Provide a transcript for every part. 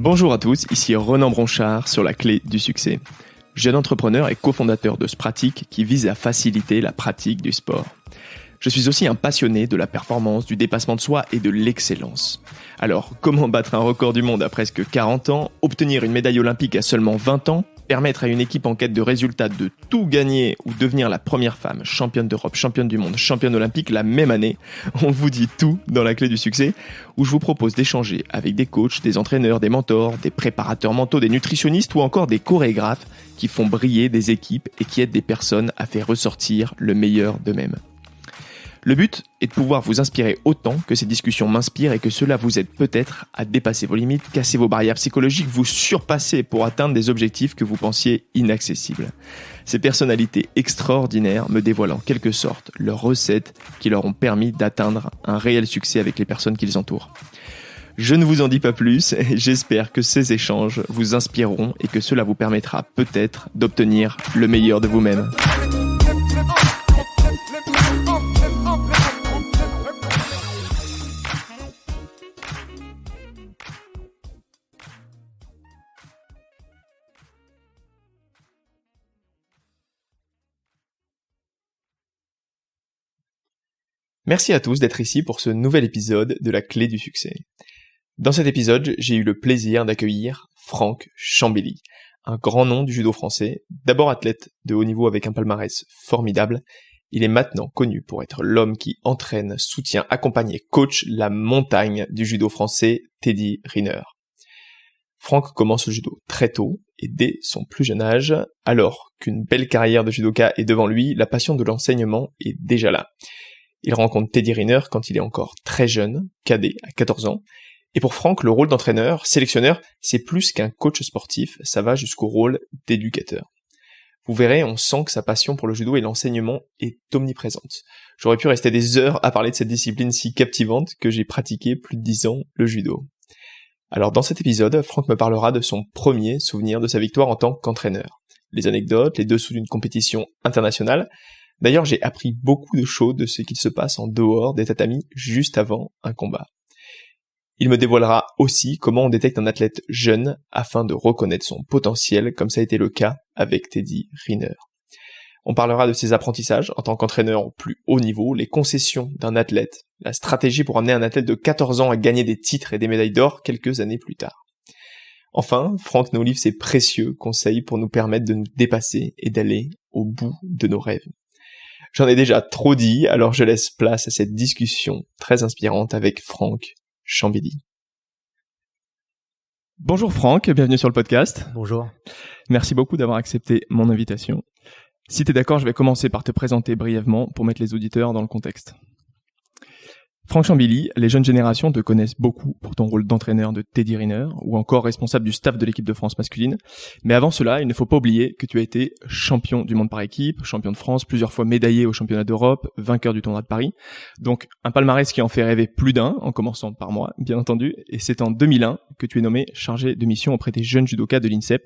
Bonjour à tous, ici Renan Bronchard sur la clé du succès. Jeune entrepreneur et cofondateur de Spratic qui vise à faciliter la pratique du sport. Je suis aussi un passionné de la performance, du dépassement de soi et de l'excellence. Alors, comment battre un record du monde à presque 40 ans, obtenir une médaille olympique à seulement 20 ans, permettre à une équipe en quête de résultats de tout gagner ou devenir la première femme championne d'Europe, championne du monde, championne olympique la même année? On vous dit tout dans la clé du succès, où je vous propose d'échanger avec des coachs, des entraîneurs, des mentors, des préparateurs mentaux, des nutritionnistes ou encore des chorégraphes qui font briller des équipes et qui aident des personnes à faire ressortir le meilleur d'eux-mêmes. Le but est de pouvoir vous inspirer autant que ces discussions m'inspirent et que cela vous aide peut-être à dépasser vos limites, casser vos barrières psychologiques, vous surpasser pour atteindre des objectifs que vous pensiez inaccessibles. Ces personnalités extraordinaires me dévoilent en quelque sorte leurs recettes qui leur ont permis d'atteindre un réel succès avec les personnes qui les entourent. Je ne vous en dis pas plus et j'espère que ces échanges vous inspireront et que cela vous permettra peut-être d'obtenir le meilleur de vous-même. Merci à tous d'être ici pour ce nouvel épisode de la clé du succès. Dans cet épisode, j'ai eu le plaisir d'accueillir Franck Chambély, un grand nom du judo français, d'abord athlète de haut niveau avec un palmarès formidable. Il est maintenant connu pour être l'homme qui entraîne, soutient, accompagne et coach la montagne du judo français, Teddy Riner. Franck commence le judo très tôt et dès son plus jeune âge, alors qu'une belle carrière de judoka est devant lui, la passion de l'enseignement est déjà là. Il rencontre Teddy Riner quand il est encore très jeune, cadet à 14 ans. Et pour Franck, le rôle d'entraîneur, sélectionneur, c'est plus qu'un coach sportif, ça va jusqu'au rôle d'éducateur. Vous verrez, on sent que sa passion pour le judo et l'enseignement est omniprésente. J'aurais pu rester des heures à parler de cette discipline si captivante que j'ai pratiqué plus de 10 ans le judo. Alors dans cet épisode, Franck me parlera de son premier souvenir de sa victoire en tant qu'entraîneur. Les anecdotes, les dessous d'une compétition internationale. D'ailleurs, j'ai appris beaucoup de choses de ce qu'il se passe en dehors des tatamis juste avant un combat. Il me dévoilera aussi comment on détecte un athlète jeune afin de reconnaître son potentiel, comme ça a été le cas avec Teddy Riner. On parlera de ses apprentissages en tant qu'entraîneur au plus haut niveau, les concessions d'un athlète, la stratégie pour amener un athlète de 14 ans à gagner des titres et des médailles d'or quelques années plus tard. Enfin, Franck nous livre ses précieux conseils pour nous permettre de nous dépasser et d'aller au bout de nos rêves. J'en ai déjà trop dit, alors je laisse place à cette discussion très inspirante avec Franck Chambély. Bonjour Franck, bienvenue sur le podcast. Bonjour. Merci beaucoup d'avoir accepté mon invitation. Si tu es d'accord, je vais commencer par te présenter brièvement pour mettre les auditeurs dans le contexte. Franck Chambély, les jeunes générations te connaissent beaucoup pour ton rôle d'entraîneur de Teddy Riner ou encore responsable du staff de l'équipe de France masculine. Mais avant cela, il ne faut pas oublier que tu as été champion du monde par équipe, champion de France, plusieurs fois médaillé au championnat d'Europe, vainqueur du tournoi de Paris. Donc un palmarès qui en fait rêver plus d'un, en commençant par moi, bien entendu. Et c'est en 2001 que tu es nommé chargé de mission auprès des jeunes judokas de l'INSEP.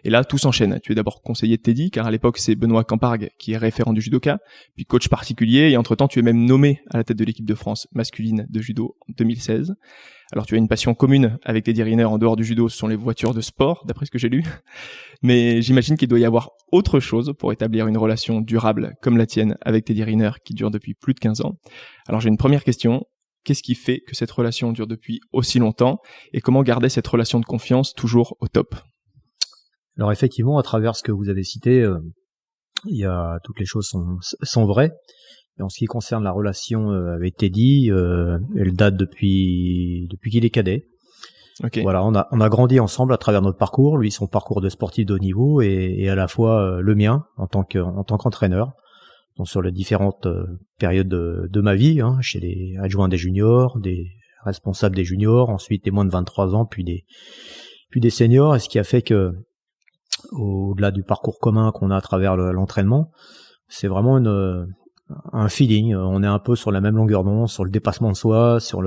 Et là, tout s'enchaîne. Tu es d'abord conseiller de Teddy, car à l'époque, c'est Benoît Campargue qui est référent du judoka, puis coach particulier, et entre-temps, tu es même nommé à la tête de l'équipe de France masculine de judo en 2016. Alors tu as une passion commune avec Teddy Riner en dehors du judo, ce sont les voitures de sport, d'après ce que j'ai lu. Mais j'imagine qu'il doit y avoir autre chose pour établir une relation durable comme la tienne avec Teddy Riner qui dure depuis plus de 15 ans. Alors j'ai une première question. Qu'est-ce qui fait que cette relation dure depuis aussi longtemps et comment garder cette relation de confiance toujours au top? Alors effectivement, à travers ce que vous avez cité, toutes les choses sont vraies. Et en ce qui concerne la relation avec Teddy, elle date depuis qu'il est cadet. Okay. Voilà, on a grandi ensemble à travers notre parcours, lui son parcours de sportif de haut niveau et à la fois le mien en tant qu'entraîneur. Donc sur les différentes périodes de ma vie, chez les adjoints des juniors, des responsables des juniors, ensuite des moins de 23 ans, puis des seniors, et ce qui a fait que au-delà du parcours commun qu'on a à travers l'entraînement, c'est vraiment un feeling, on est un peu sur la même longueur d'onde, sur le dépassement de soi, sur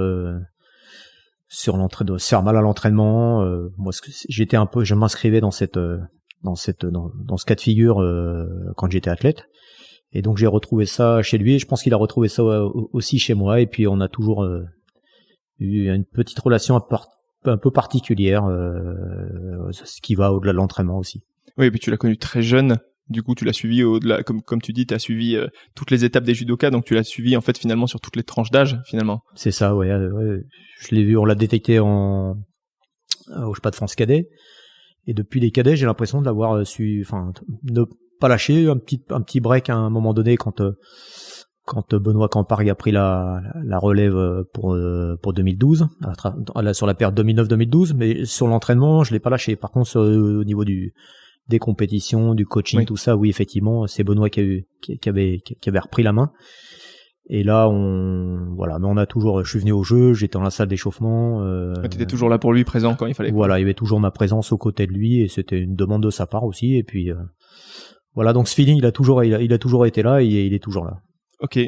l'entrée de se faire mal à l'entraînement. Moi, je m'inscrivais dans ce cas de figure quand j'étais athlète, et donc j'ai retrouvé ça chez lui. Et je pense qu'il a retrouvé ça aussi chez moi, et puis on a toujours eu une petite relation un peu particulière, ce qui va au-delà de l'entraînement aussi. Oui, et puis tu l'as connu très jeune. Du coup, tu l'as suivi au-delà, comme tu dis, tu as suivi toutes les étapes des judokas, donc tu l'as suivi en fait finalement sur toutes les tranches d'âge finalement. C'est ça, ouais. Je l'ai vu, on l'a détecté au Chemin de France cadet, et depuis les cadets, j'ai l'impression de l'avoir su, enfin, ne pas lâcher, un petit break à un moment donné quand Benoît Campargue a pris la relève pour 2012, sur la période 2009-2012, mais sur l'entraînement, je l'ai pas lâché. Par contre, au niveau des compétitions, du coaching, oui. Tout ça, oui, effectivement, c'est Benoît qui avait repris la main. Et là, mais on a toujours, je suis venu au jeu, j'étais dans la salle d'échauffement. T'étais toujours là pour lui, présent quand il fallait. Voilà, il y avait toujours ma présence aux côtés de lui, et c'était une demande de sa part aussi. Et puis, voilà, donc ce feeling, il a toujours été là, et il est toujours là. Ok.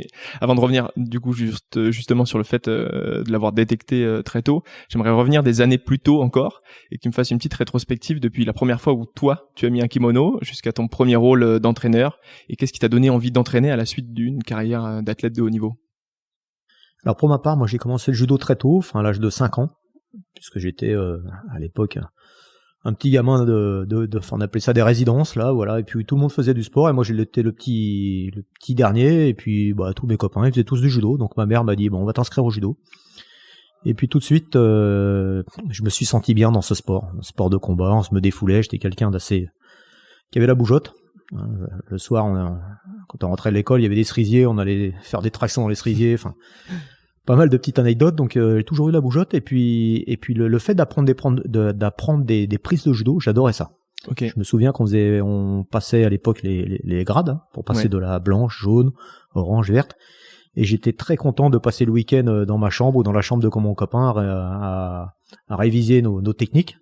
Avant de revenir, du coup, justement sur le fait de l'avoir détecté très tôt, j'aimerais revenir des années plus tôt encore et que tu me fasses une petite rétrospective depuis la première fois où toi, tu as mis un kimono jusqu'à ton premier rôle d'entraîneur, et qu'est-ce qui t'a donné envie d'entraîner à la suite d'une carrière d'athlète de haut niveau? Alors pour ma part, moi j'ai commencé le judo très tôt, à l'âge de 5 ans, puisque j'étais à l'époque un petit gamin on appelait ça des résidences, là, voilà, et puis tout le monde faisait du sport, et moi j'étais le petit dernier, et puis tous mes copains, ils faisaient tous du judo, donc ma mère m'a dit, bon, on va t'inscrire au judo. Et puis tout de suite, je me suis senti bien dans ce sport de combat, on se me défoulait, j'étais quelqu'un qui avait la bougeotte. Le soir, quand on rentrait de l'école, il y avait des cerisiers, on allait faire des tractions dans les cerisiers, pas mal de petites anecdotes, donc j'ai toujours eu la bougeotte, et puis le fait d'apprendre des prises de judo, j'adorais ça. Okay. Je me souviens on passait à l'époque les grades, pour passer de la blanche, jaune, orange, verte, et j'étais très content de passer le week-end dans ma chambre ou dans la chambre de mon copain à réviser nos techniques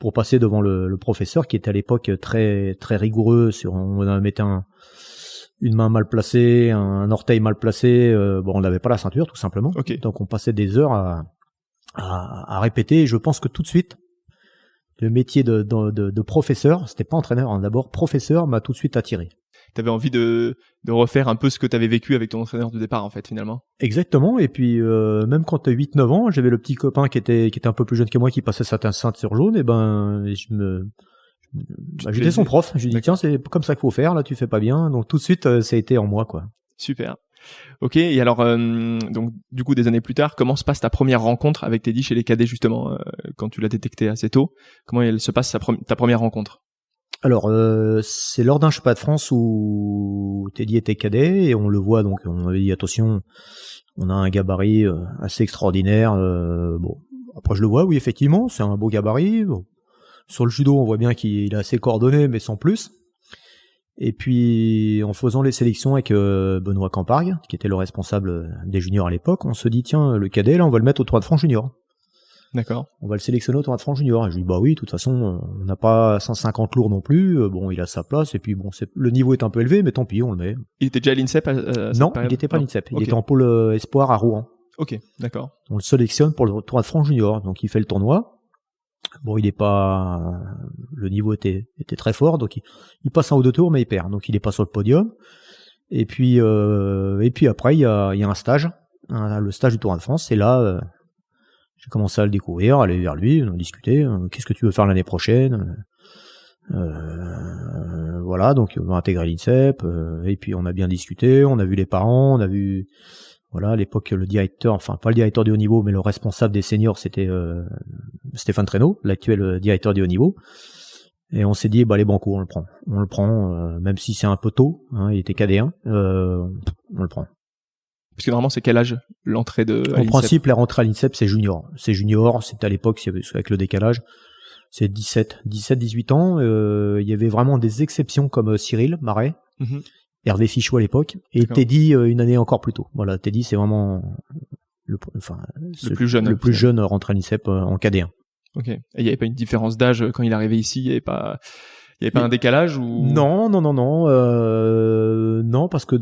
pour passer devant le professeur qui était à l'époque très très rigoureux on mettait une main mal placée, un orteil mal placé, on n'avait pas la ceinture tout simplement. Okay. Donc on passait des heures à répéter, et je pense que tout de suite le métier de professeur, c'était pas entraîneur, d'abord professeur, m'a tout de suite attiré. T'avais envie de refaire un peu ce que t'avais vécu avec ton entraîneur de départ en fait finalement. Exactement, et puis même quand t'as 8-9 ans, j'avais le petit copain qui était un peu plus jeune que moi qui passait sa ceinture jaune, et j'étais son prof, je lui ai dit tiens, c'est comme ça qu'il faut faire, là tu fais pas bien, donc tout de suite ça a été en moi quoi. Super. Ok, et alors donc du coup des années plus tard, comment se passe ta première rencontre avec Teddy chez les cadets justement quand tu l'as détecté assez tôt? Comment elle se passe ta première rencontre? Alors c'est lors d'un championnat de France où Teddy était cadet, et on le voit, donc on m'avait dit attention, on a un gabarit assez extraordinaire. Après je le vois, oui effectivement, c'est un beau gabarit. Bon. Sur le judo, on voit bien qu'il est assez coordonné, mais sans plus. Et puis, en faisant les sélections avec Benoît Campargue, qui était le responsable des juniors à l'époque, on se dit, tiens, le cadet, là, on va le mettre au tournoi de France junior. D'accord. On va le sélectionner au tournoi de France junior. Et je lui dis, oui, de toute façon, on n'a pas 150 lourds non plus. Il a sa place. Et puis, le niveau est un peu élevé, mais tant pis, on le met. Il était déjà à l'INSEP Non, il n'était pas à l'INSEP. Il était en pôle espoir à Rouen. Ok, d'accord. On le sélectionne pour le tournoi de France junior. Donc, il fait le tournoi. Le niveau était très fort, donc il passe en haut de tour, mais il perd, donc il est pas sur le podium. Et puis après il y a un stage, le stage du Tour de France. Et là, j'ai commencé à le découvrir, aller vers lui, on a discuté. Qu'est-ce que tu veux faire l'année prochaine? Voilà, donc on va intégrer l'INSEP. Et puis on a bien discuté, on a vu les parents, on a vu. Voilà, à l'époque, le directeur, enfin pas le directeur du haut niveau, mais le responsable des seniors, c'était Stéphane Traîneau, l'actuel directeur du haut niveau. Et on s'est dit, les bancos, on le prend, même si c'est un peu tôt, il était KD1, on le prend. Parce que normalement, c'est quel âge l'entrée de En principe, la rentrée à l'INSEP, c'est junior. C'est junior, c'était à l'époque, avec le décalage, c'est 17-18 ans. Il y avait vraiment des exceptions comme Cyril Marais. Mm-hmm. Hervé Fichot à l'époque, et d'accord. Teddy une année encore plus tôt. Voilà, Teddy c'est vraiment le plus jeune rentré à l'INSEP en KD1. Ok. Et il n'y avait pas une différence d'âge quand il est arrivé ici, il n'y avait pas un décalage ou? Non, parce que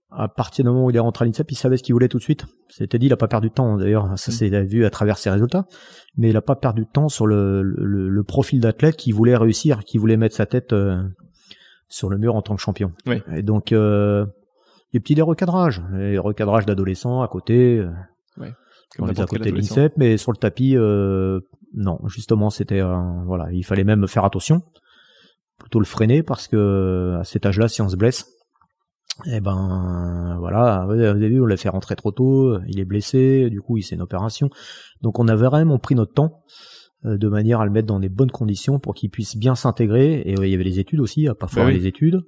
à partir du moment où il est rentré à l'INSEP, il savait ce qu'il voulait tout de suite. Teddy, il a pas perdu de temps, d'ailleurs, ça s'est vu à travers ses résultats, mais il a pas perdu de temps sur le profil d'athlète qui voulait réussir, qui voulait mettre sa tête sur le mur en tant que champion. Oui. Et donc des recadrages d'adolescents à côté. Ouais. On les a à côté de l'INSEP, mais sur le tapis, non. Justement, c'était voilà, il fallait même faire attention, plutôt le freiner parce que à cet âge-là, si on se blesse, eh ben voilà, au début on l'a fait rentrer trop tôt, il est blessé, du coup il fait une opération. Donc on a vraiment pris notre temps de manière à le mettre dans des bonnes conditions pour qu'il puisse bien s'intégrer. Et il y avait les études aussi, à pas faire les études.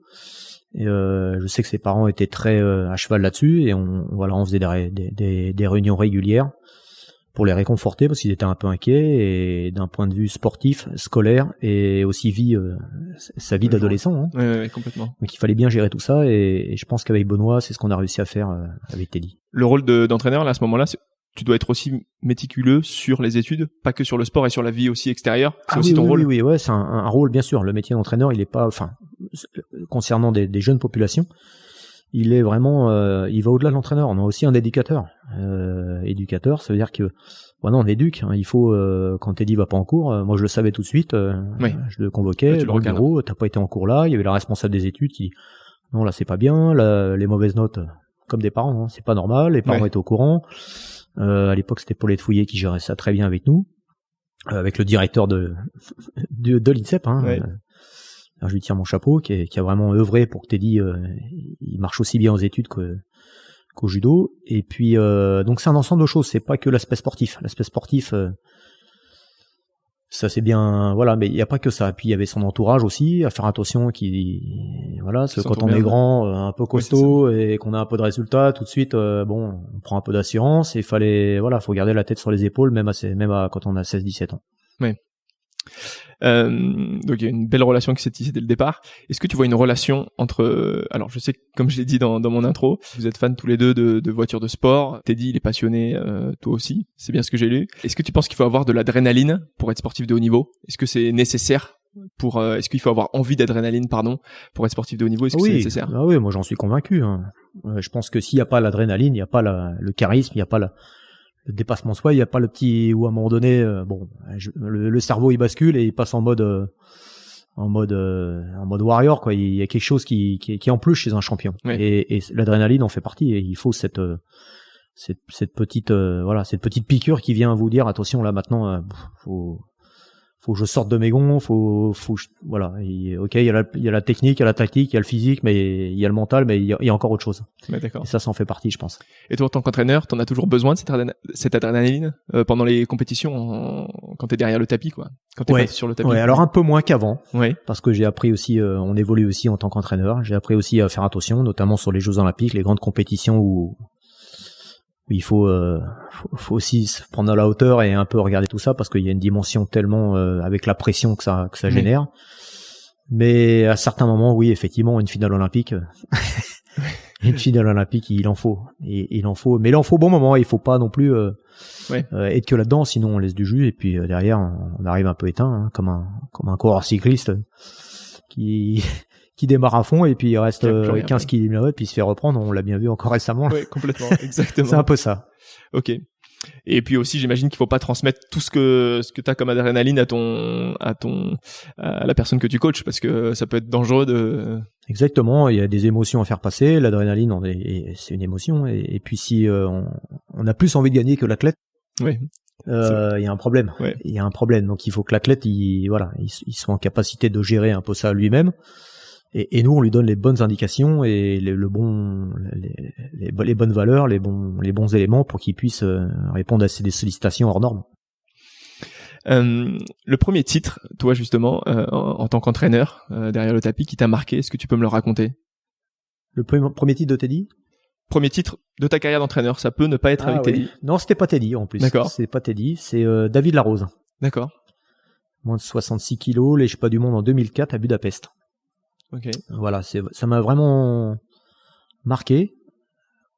Et je sais que ses parents étaient très à cheval là-dessus et on faisait des réunions régulières pour les réconforter parce qu'ils étaient un peu inquiets et d'un point de vue sportif, scolaire et aussi sa vie d'adolescent. Hein. Ouais, complètement. Donc il fallait bien gérer tout ça et je pense qu'avec Benoît, c'est ce qu'on a réussi à faire avec Teddy. Le rôle d'entraîneur là à ce moment-là, tu dois être aussi méticuleux sur les études, pas que sur le sport et sur la vie aussi extérieure. C'est aussi ton rôle. Oui, ouais, c'est un rôle bien sûr. Le métier d'entraîneur, il est pas, concernant des jeunes populations, il est vraiment, il va au-delà de l'entraîneur. On a aussi un éducateur. Éducateur, ça veut dire que, on éduque. Hein, il faut, quand Teddy va pas en cours, moi je le savais tout de suite. Je le convoquais. Dans le bureau, t'as pas été en cours là. Il y avait la responsable des études qui, non là c'est pas bien. Là, les mauvaises notes, comme des parents, hein, c'est pas normal. Les parents étaient au courant. À l'époque, c'était Paulette Fouillet qui gérait ça très bien avec nous, avec le directeur de l'INSEP. Hein. Alors, je lui tire mon chapeau, qui a vraiment œuvré pour que Teddy il marche aussi bien aux études qu'au judo. Et puis donc c'est un ensemble de choses. C'est pas que l'aspect sportif. L'aspect sportif, ça c'est bien, voilà, mais il y a pas que ça. Puis il y avait son entourage aussi, à faire attention quand on est grand, un peu costaud et qu'on a un peu de résultats, tout de suite on prend un peu d'assurance et faut garder la tête sur les épaules même quand on a 16-17 ans. Ouais. Donc il y a une belle relation qui s'est tissée dès le départ. Est-ce que tu vois une relation entre alors je sais que comme je l'ai dit dans mon intro, vous êtes fans tous les deux de voitures de sport. Teddy il est passionné, toi aussi, c'est bien ce que j'ai lu. Est-ce que tu penses qu'il faut avoir de l'adrénaline pour être sportif de haut niveau? Est-ce que c'est nécessaire est-ce qu'il faut avoir envie d'adrénaline pour être sportif de haut niveau? Est-ce que c'est nécessaire? Ah oui, moi j'en suis convaincu. Hein. Je pense que s'il y a pas l'adrénaline, il y a pas le charisme, il y a pas le dépassement de soi, il y a pas le petit où à un moment donné le cerveau il bascule et il passe en mode warrior quoi. Il y a quelque chose qui en plus chez un champion. Et l'adrénaline en fait partie et il faut cette petite piqûre qui vient vous dire attention là maintenant faut que je sorte de mes gonds, il y a la technique, il y a la tactique, il y a le physique, mais il y a le mental, mais il y a encore autre chose. Ouais, d'accord. Et ça en fait partie, je pense. Et toi, en tant qu'entraîneur, t'en as toujours besoin de cette adrénaline pendant les compétitions, quand t'es derrière le tapis, quoi. Quand t'es pas sur le tapis. Ouais, alors un peu moins qu'avant. Ouais. Parce que j'ai appris aussi, on évolue aussi en tant qu'entraîneur. J'ai appris aussi à faire attention, notamment sur les Jeux Olympiques, les grandes compétitions où il faut aussi se prendre à la hauteur et un peu regarder tout ça parce qu'il y a une dimension tellement avec la pression que ça génère. Mais à certains moments, oui, effectivement, une finale olympique, il en faut. Et il en faut, mais il en faut au bon moment. Il faut pas non plus être que là-dedans, sinon on laisse du jus et puis derrière on arrive un peu éteint, hein, comme un coureur cycliste qui démarre à fond et puis il reste 15 km puis il se fait reprendre, on l'a bien vu encore récemment. Oui, complètement, exactement. C'est un peu ça. Ok. Et puis aussi, j'imagine qu'il faut pas transmettre tout ce que t'as comme adrénaline à la personne que tu coaches parce que ça peut être dangereux de... Exactement, il y a des émotions à faire passer, l'adrénaline c'est une émotion et puis si on a plus envie de gagner que l'athlète. Oui. Il y a un problème. Ouais. Il y a un problème. Donc il faut que l'athlète il soit en capacité de gérer un peu ça lui-même. Et nous, on lui donne les bonnes indications et les bonnes valeurs, les bons éléments pour qu'il puisse répondre à des sollicitations hors normes. Le premier titre, toi justement, en tant qu'entraîneur derrière le tapis, qui t'a marqué, est-ce que tu peux me le raconter? Le premier titre de Teddy? Premier titre de ta carrière d'entraîneur, ça peut ne pas être avec Teddy. Non, c'était pas Teddy en plus. D'accord. C'est pas Teddy, c'est David Larose. D'accord. Moins de 66 kilos, les Championnats du monde en 2004 à Budapest. Okay. Voilà, ça m'a vraiment marqué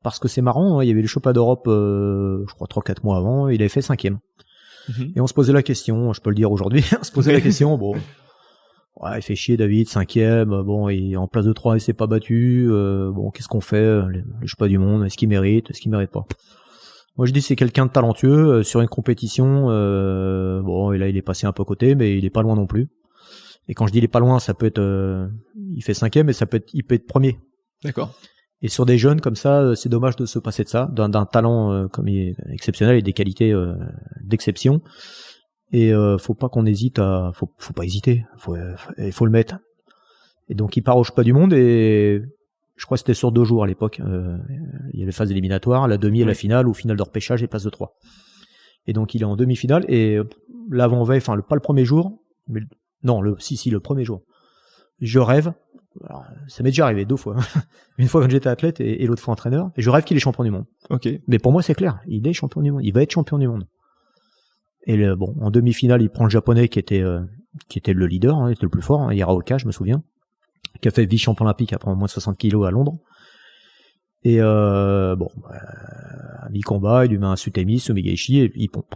parce que c'est marrant, hein, il y avait les Championnats d'Europe je crois 3-4 mois avant, il avait fait 5e. Et on se posait la question, je peux le dire aujourd'hui, on se posait la question, il fait chier David, 5e, il est en place de 3, il s'est pas battu, qu'est-ce qu'on fait, les Championnats du monde, est-ce qu'il mérite pas? Moi je dis c'est quelqu'un de talentueux sur une compétition, et là il est passé un peu à côté, mais il est pas loin non plus. Et quand je dis il est pas loin, ça peut être, il fait 5e, mais il peut être premier. D'accord. Et sur des jeunes comme ça, c'est dommage de se passer de ça, d'un talent comme il est exceptionnel et des qualités d'exception. Et faut pas qu'on hésite faut pas hésiter, il faut le mettre. Et donc il part au Championnat du Monde et je crois que c'était sur 2 jours à l'époque. Il y avait phase éliminatoire, la demi et la finale, ou finale de repêchage et place de 3. Et donc il est en demi-finale et l'avant-veille, enfin pas le premier jour, mais non, le premier jour. Je rêve. Alors, ça m'est déjà arrivé 2 fois. Une fois quand j'étais athlète et l'autre fois entraîneur. Et je rêve qu'il est champion du monde. Ok. Mais pour moi, c'est clair. Il est champion du monde. Il va être champion du monde. Et en demi-finale, il prend le japonais qui était le leader, hein, qui était le plus fort, hein, Hiraoka, je me souviens, qui a fait vice-champion olympique après moins de 60 kilos à Londres. Et mi-combat, il lui met un Sutemi, Sumigaishi, et il pompe.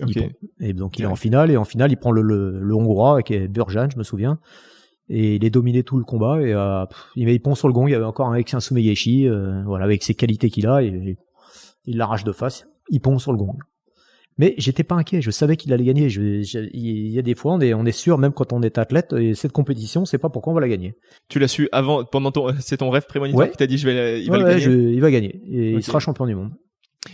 Okay. Et donc il est en finale, et en finale, il prend le Hongrois, qui est Burjan, je me souviens. Et il est dominé tout le combat et il met les ponts sur le gong. Il y avait encore un Sumegeshi, avec ses qualités qu'il a, et il l'arrache de face. Il pond sur le gong. Mais j'étais pas inquiet. Je savais qu'il allait gagner. Il y a des fois, on est sûr, même quand on est athlète, et cette compétition, c'est pas pourquoi on va la gagner. Tu l'as su avant, c'est ton rêve prémonitoire qui t'a dit il va le gagner. Il va gagner et il sera champion du monde.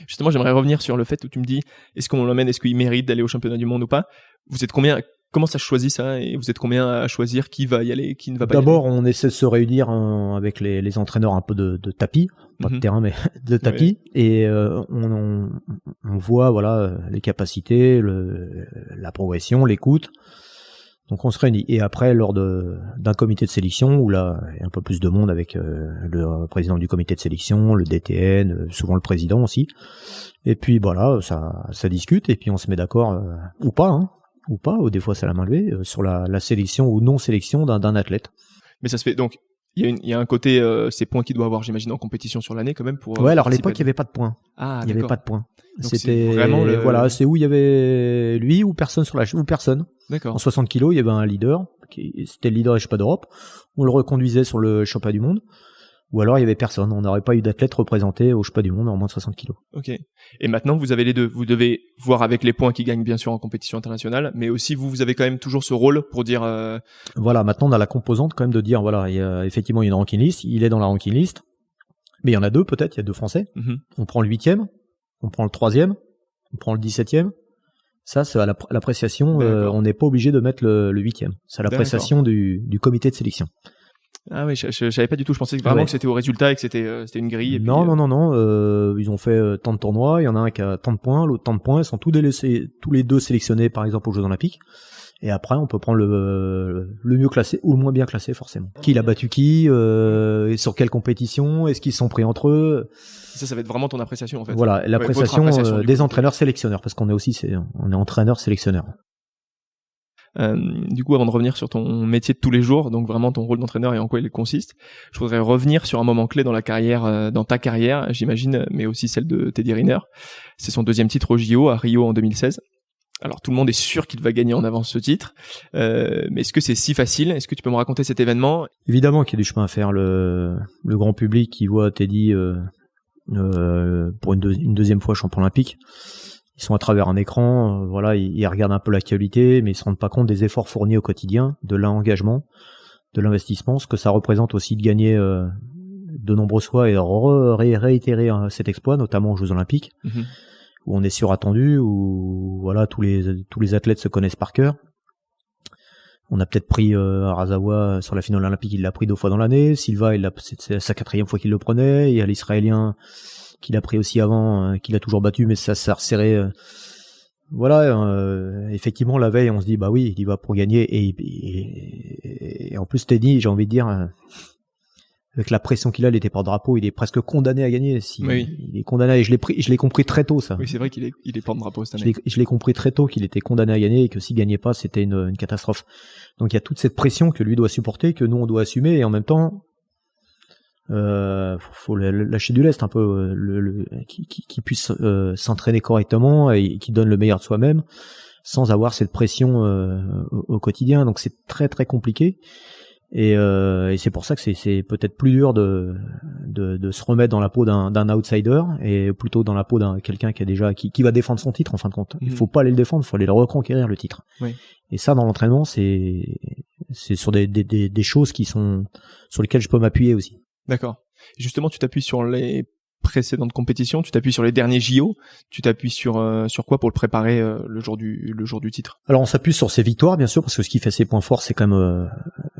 Justement, j'aimerais revenir sur le fait où tu me dis, est-ce qu'on l'emmène, est-ce qu'il mérite d'aller au championnat du monde ou pas? Vous êtes combien? Comment ça se choisit ça, et vous êtes combien à choisir qui va y aller, qui ne va pas y aller? D'abord, on essaie de se réunir avec les entraîneurs un peu de tapis, pas de terrain mais de tapis, et on voit les capacités, la progression, l'écoute. Donc on se réunit, et après lors d'un comité de sélection où là il y a un peu plus de monde avec le président du comité de sélection, le DTN, souvent le président aussi. Et puis voilà, ça discute et puis on se met d'accord ou pas, ou des fois c'est la main levée, sur la sélection ou non-sélection d'un athlète. Mais ça se fait, donc, il y a un côté, ces points qu'il doit avoir, j'imagine, en compétition sur l'année, quand même, pour... Ouais, alors à l'époque, il n'y avait pas de points. Ah, il n'y avait pas de points. Donc c'était vraiment c'est où il y avait lui ou personne ou personne. D'accord. En 60 kilos, il y avait un leader, c'était le leader des championnats d'Europe. On le reconduisait sur le championnat du monde. Ou alors il y avait personne, on n'aurait pas eu d'athlète représenté au championnat du monde en moins de 60 kilos. Ok. Et maintenant vous avez les deux, vous devez voir avec les points qui gagnent bien sûr en compétition internationale, mais aussi vous avez quand même toujours ce rôle pour dire... Voilà, maintenant on a la composante quand même de dire, effectivement il y a une ranking list, il est dans la ranking list, mais il y en a 2 peut-être, il y a 2 Français. On prend le 8e, on prend le 3e, on prend le 17e. Ça, c'est à l'appréciation, on n'est pas obligé de mettre le 8e. C'est à l'appréciation du comité de sélection. Ah oui, je savais pas du tout. Je pensais vraiment que c'était au résultat et que c'était une grille. Et non. Ils ont fait tant de tournois. Il y en a un qui a tant de points, l'autre tant de points. Ils sont tous les 2 sélectionnés, par exemple, aux Jeux Olympiques. Et après, on peut prendre le mieux classé ou le moins bien classé, forcément. Qui l'a battu qui, et sur quelle compétition, est-ce qu'ils se sont pris entre eux. Ça va être vraiment ton appréciation, en fait. Voilà, l'appréciation des entraîneurs sélectionneurs, parce qu'on est entraîneur sélectionneur. Du coup, avant de revenir sur ton métier de tous les jours, donc vraiment ton rôle d'entraîneur et en quoi il consiste, je voudrais revenir sur un moment clé dans ta carrière, j'imagine, mais aussi celle de Teddy Riner. C'est son 2e titre au JO à Rio en 2016. Alors tout le monde est sûr qu'il va gagner en avance ce titre, mais est-ce que c'est si facile? Est-ce que tu peux me raconter cet événement? Évidemment qu'il y a du chemin à faire. Le grand public qui voit Teddy pour une 2e fois champion olympique. Ils sont à travers un écran, ils regardent un peu l'actualité, mais ils se rendent pas compte des efforts fournis au quotidien, de l'engagement, de l'investissement, ce que ça représente aussi de gagner de nombreuses fois et réitérer cet exploit, notamment aux Jeux Olympiques, où on est surattendu, où tous les athlètes se connaissent par cœur. On a peut-être pris Arasawa sur la finale olympique, il l'a pris 2 fois dans l'année. Silva, c'est sa 4e fois qu'il le prenait. Il y a l'Israélien qu'il a pris aussi avant, qu'il a toujours battu, mais ça s'est resserré. Effectivement, la veille, on se dit, bah oui, il y va pour gagner. Et en plus, Teddy, j'ai envie de dire, avec la pression qu'il a, les porte-drapeaux, il est presque condamné à gagner. Il est condamné, et je l'ai compris très tôt, ça. Oui, c'est vrai qu'il est porte-drapeau cette année. Je l'ai compris très tôt qu'il était condamné à gagner et que s'il gagnait pas, c'était une catastrophe. Donc il y a toute cette pression que lui doit supporter, que nous on doit assumer, et en même temps, faut lâcher du lest un peu, qui puisse s'entraîner correctement et qui donne le meilleur de soi-même sans avoir cette pression au quotidien. Donc c'est très très compliqué, et c'est pour ça que c'est peut-être plus dur de se remettre dans la peau d'un outsider et plutôt dans la peau d'un quelqu'un qui va défendre son titre en fin de compte. Il faut pas aller le défendre, il faut aller le reconquérir, le titre. Oui. Et ça, dans l'entraînement, c'est sur des choses sur lesquelles je peux m'appuyer aussi. D'accord. Justement, tu t'appuies sur les précédentes compétitions, tu t'appuies sur les derniers JO, tu t'appuies sur quoi pour le préparer le jour du titre? Alors on s'appuie sur ses victoires bien sûr, parce que ce qui fait ses points forts, c'est quand même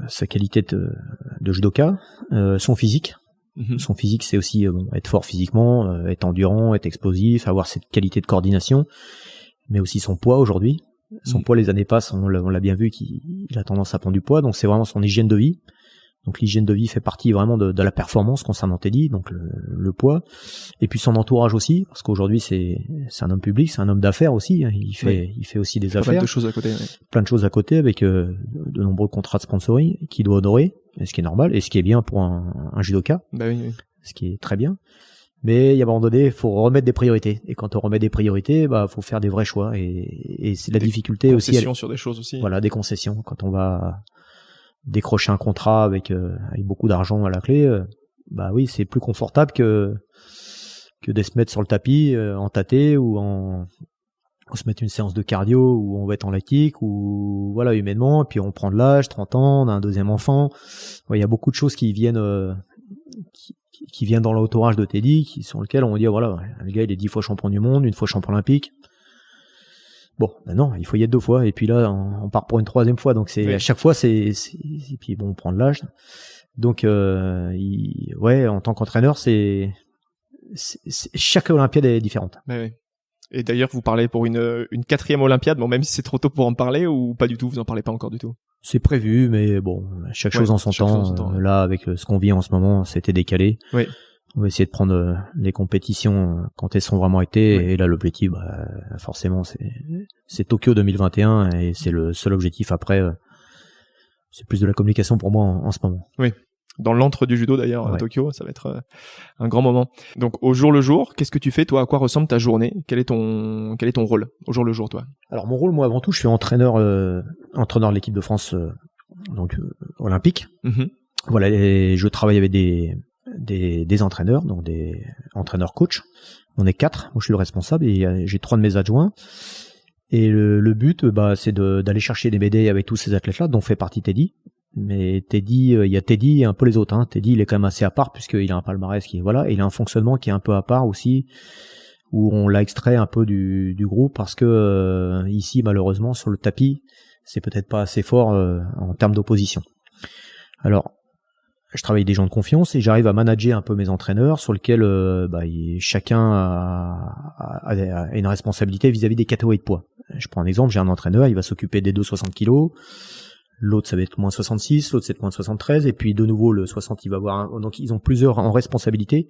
sa qualité de judoka, son physique. Son physique, c'est aussi être fort physiquement, être endurant, être explosif, avoir cette qualité de coordination, mais aussi son poids aujourd'hui. Son poids, les années passent, on l'a bien vu qu'il a tendance à prendre du poids, donc c'est vraiment son hygiène de vie. Donc l'hygiène de vie fait partie vraiment de la performance concernant Teddy, donc le poids, et puis son entourage aussi, parce qu'aujourd'hui c'est un homme public, c'est un homme d'affaires aussi, hein. Il fait aussi des affaires, plein de choses à côté, plein de choses à côté avec de nombreux contrats de sponsoring qu'il doit honorer, ce qui est normal et ce qui est bien pour un judoka, oui. Ce qui est très bien. Mais il y a un moment donné, il faut remettre des priorités. Et quand on remet des priorités, faut faire des vrais choix. Et c'est la difficulté aussi. Des concessions sur des choses aussi. Voilà, des concessions. Quand on va décrocher un contrat avec beaucoup d'argent à la clé, oui, c'est plus confortable que de se mettre sur le tapis, en tâté ou se mettre une séance de cardio où on va être en lactique ou voilà, humainement. Et puis on prend de l'âge, 30 ans, on a un deuxième enfant. Il y a beaucoup de choses qui viennent, qui vient dans l'entourage de Teddy, sur lequel on dit voilà, le gars il est 10 fois champion du monde, une fois champion olympique. Bon, non, il faut y être 2 fois, et puis là on part pour une 3e fois, donc c'est à chaque fois et puis bon, on prend de l'âge. Donc en tant qu'entraîneur, c'est chaque Olympiade est différente. Oui. Et d'ailleurs, vous parlez pour une 4e Olympiade, bon, même si c'est trop tôt pour en parler, ou pas du tout, vous en parlez pas encore du tout? C'est prévu, mais bon, chaque chose en son temps. Là, avec ce qu'on vit en ce moment, c'était décalé. Oui. On va essayer de prendre les compétitions quand elles sont vraiment été. Oui. Et là, l'objectif, forcément, c'est Tokyo 2021, et c'est le seul objectif. Après, c'est plus de la communication pour moi en ce moment. Oui. Dans l'antre du judo d'ailleurs, à Tokyo, ça va être un grand moment. Donc au jour le jour, qu'est-ce que tu fais toi? À quoi ressemble ta journée? Quel est ton rôle au jour le jour, toi? Alors mon rôle, moi avant tout, je suis entraîneur de l'équipe de France olympique. Voilà, et je travaille avec des entraîneurs, donc des entraîneurs coachs. On est 4, moi je suis le responsable et j'ai 3 de mes adjoints. Et le but, c'est d'aller chercher des médailles avec tous ces athlètes-là, dont fait partie Teddy. Mais Teddy, il y a Teddy et un peu les autres. Teddy, il est quand même assez à part puisqu'il a un palmarès et il a un fonctionnement qui est un peu à part aussi, où on l'a extrait un peu du groupe parce que ici, malheureusement, sur le tapis, c'est peut-être pas assez fort en termes d'opposition. Alors, je travaille avec des gens de confiance et j'arrive à manager un peu mes entraîneurs sur lesquels chacun a une responsabilité vis-à-vis des catégories de poids. Je prends un exemple, j'ai un entraîneur, il va s'occuper des 260 kilos. L'autre, ça va être moins 66, l'autre, c'est moins 73, et puis de nouveau, le 60, il va avoir donc ils ont plusieurs en responsabilité,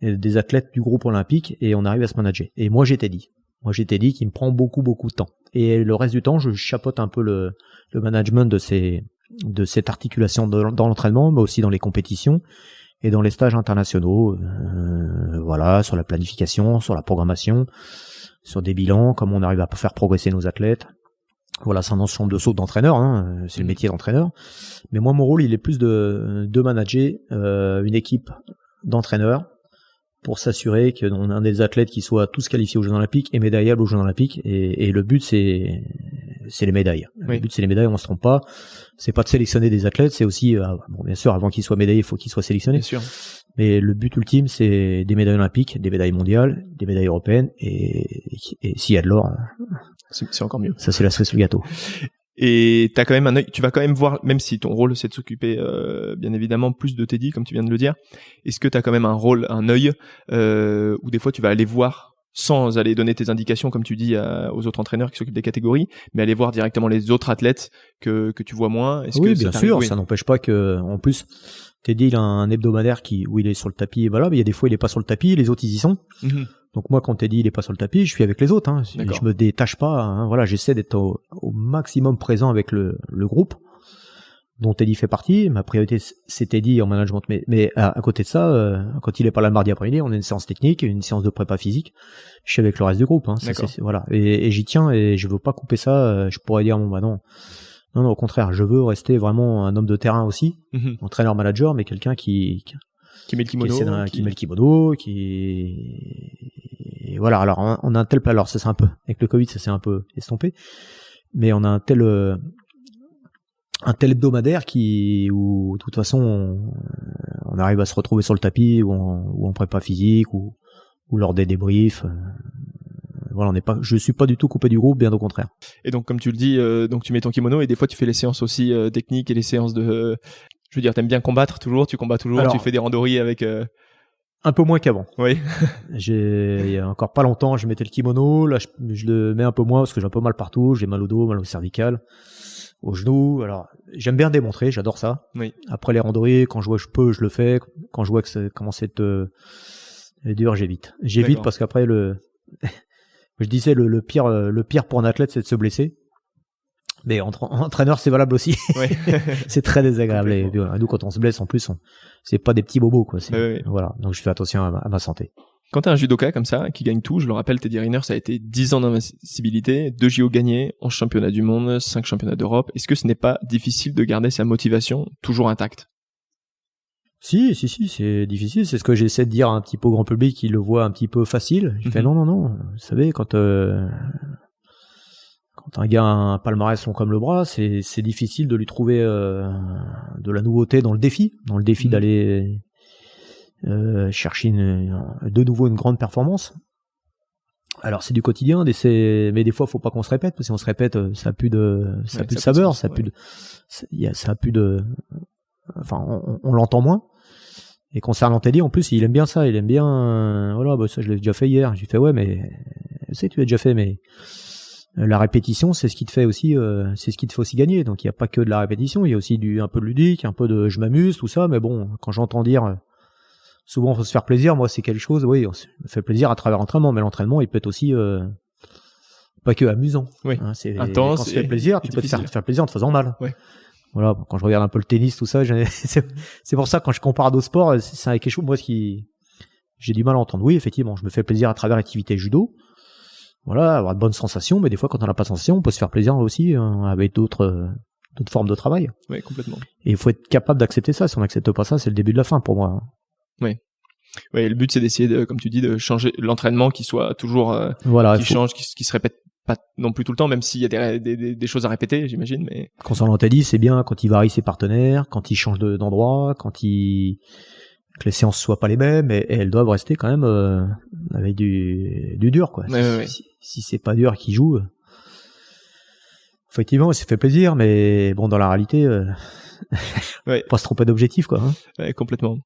des athlètes du groupe olympique, et on arrive à se manager. Et moi, j'ai Teddy qui me prend beaucoup de temps. Et le reste du temps, je chapeaute un peu le management de cette articulation dans l'entraînement, mais aussi dans les compétitions et dans les stages internationaux, sur la planification, sur la programmation, sur des bilans, comment on arrive à faire progresser nos athlètes. Voilà, c'est un ensemble de sauts d'entraîneur, c'est le métier d'entraîneur. Mais moi, mon rôle, il est plus de manager une équipe d'entraîneurs pour s'assurer qu'on a des athlètes qui soient tous qualifiés aux Jeux Olympiques et médaillables aux Jeux Olympiques. Et le but, c'est les médailles. Le but, c'est les médailles, on se trompe pas. C'est pas de sélectionner des athlètes, c'est aussi, bien sûr, avant qu'ils soient médaillés, il faut qu'ils soient sélectionnés. Bien sûr. Mais le but ultime, c'est des médailles olympiques, des médailles mondiales, des médailles européennes, et s'il y a de l'or, c'est encore mieux. Ça, c'est la cerise sur le gâteau. Et t'as quand même un œil, tu vas quand même voir, même si ton rôle c'est de s'occuper, bien évidemment, plus de Teddy, comme tu viens de le dire. Est-ce que t'as quand même un œil, où des fois tu vas aller voir, sans aller donner tes indications, comme tu dis, aux autres entraîneurs qui s'occupent des catégories, mais aller voir directement les autres athlètes que tu vois moins? Oui, bien sûr, ça n'empêche pas que, en plus, Teddy, il a un hebdomadaire où il est sur le tapis, voilà, mais il y a des fois il est pas sur le tapis, les autres ils y sont. Donc moi, quand Teddy il est pas sur le tapis, je suis avec les autres. Je me détache pas. Voilà, j'essaie d'être au maximum présent avec le groupe dont Teddy fait partie. Ma priorité c'est Teddy en management, mais à côté de ça, quand il est pas là le mardi après-midi, on a une séance technique, une séance de prépa physique. Je suis avec le reste du groupe. Voilà, et j'y tiens et je veux pas couper ça. Je pourrais dire non, au contraire, je veux rester vraiment un homme de terrain aussi, entraîneur-manager, mais quelqu'un qui met le kimono, qui met le kimono, voilà. Alors on a un tel plan, alors ça c'est un peu avec le Covid, ça s'est un peu estompé, mais on a un tel un tel hebdomadaire où de toute façon on arrive à se retrouver sur le tapis ou en prépa physique ou lors des débriefs. Voilà, je suis pas du tout coupé du groupe, bien au contraire. Et donc, comme tu le dis, donc tu mets ton kimono et des fois tu fais les séances aussi techniques et les séances de, je veux dire, t'aimes bien combattre toujours, tu combats toujours, alors, tu fais des randonnées avec. Un peu moins qu'avant. Oui. Il y a encore pas longtemps, je mettais le kimono, là je le mets un peu moins parce que j'ai un peu mal partout, j'ai mal au dos, mal au cervical, au genou. Alors, j'aime bien démontrer, j'adore ça. Oui. Après les randonnées, quand je vois que je peux, je le fais. Quand je vois que ça commence à être dur, j'évite. J'évite parce qu'après je disais le pire pour un athlète, c'est de se blesser. Mais entraîneur, c'est valable aussi. Ouais. C'est très désagréable. Et nous, quand on se blesse, en plus, c'est pas des petits bobos, quoi. Voilà. Donc, je fais attention à ma santé. Quand t'es un judoka comme ça, qui gagne tout, je le rappelle, Teddy Riner, ça a été 10 ans d'invincibilité, 2 JO gagnés, 11 championnats du monde, 5 championnats d'Europe. Est-ce que ce n'est pas difficile de garder sa motivation toujours intacte? Si, c'est difficile. C'est ce que j'essaie de dire à un petit peu au grand public qui le voit un petit peu facile. Je fais non. Vous savez, quand un gars a un palmarès long comme le bras, c'est difficile de lui trouver de la nouveauté dans le défi d'aller chercher de nouveau une grande performance. Alors c'est du quotidien, mais des fois faut pas qu'on se répète, parce que si on se répète, ça a plus de saveur, ça a plus de, enfin on l'entend moins. Et concernant Teddy, en plus, il aime bien ça, voilà, ça je l'ai déjà fait hier. J'ai fait ouais, mais je sais que tu l'as déjà fait, mais la répétition, c'est ce qui te fait aussi gagner. Donc il y a pas que de la répétition, il y a aussi un peu de ludique, un peu de je m'amuse, tout ça. Mais bon, quand j'entends dire souvent faut se faire plaisir, moi c'est quelque chose. Oui, on se fait plaisir à travers l'entraînement, mais l'entraînement il peut être aussi pas que amusant. Oui. Hein, c'est intense. Quand tu te fais plaisir, tu peux te faire plaisir en te faisant mal. Oui. Voilà. Quand je regarde un peu le tennis, tout ça, c'est pour ça quand je compare à d'autres sports, c'est quelque chose moi j'ai du mal à entendre. Oui, effectivement, je me fais plaisir à travers l'activité judo. Voilà, avoir de bonnes sensations, mais des fois quand on n'a pas de sensations, on peut se faire plaisir aussi avec d'autres formes de travail. Oui, complètement. Et il faut être capable d'accepter ça. Si on n'accepte pas ça, c'est le début de la fin pour moi. Oui. Oui, le but c'est d'essayer comme tu dis, de changer l'entraînement qui soit toujours change, qui se répète pas non plus tout le temps, même s'il y a des choses à répéter, j'imagine. Mais concernant Teddy, c'est bien quand il varie ses partenaires, quand il change d'endroit, que les séances soient pas les mêmes, et elles doivent rester quand même avec du dur, quoi. Si c'est pas dur qu'il joue, effectivement, il s'est fait plaisir, mais bon, dans la réalité, pas se tromper d'objectif, quoi. Hein. Ouais, complètement.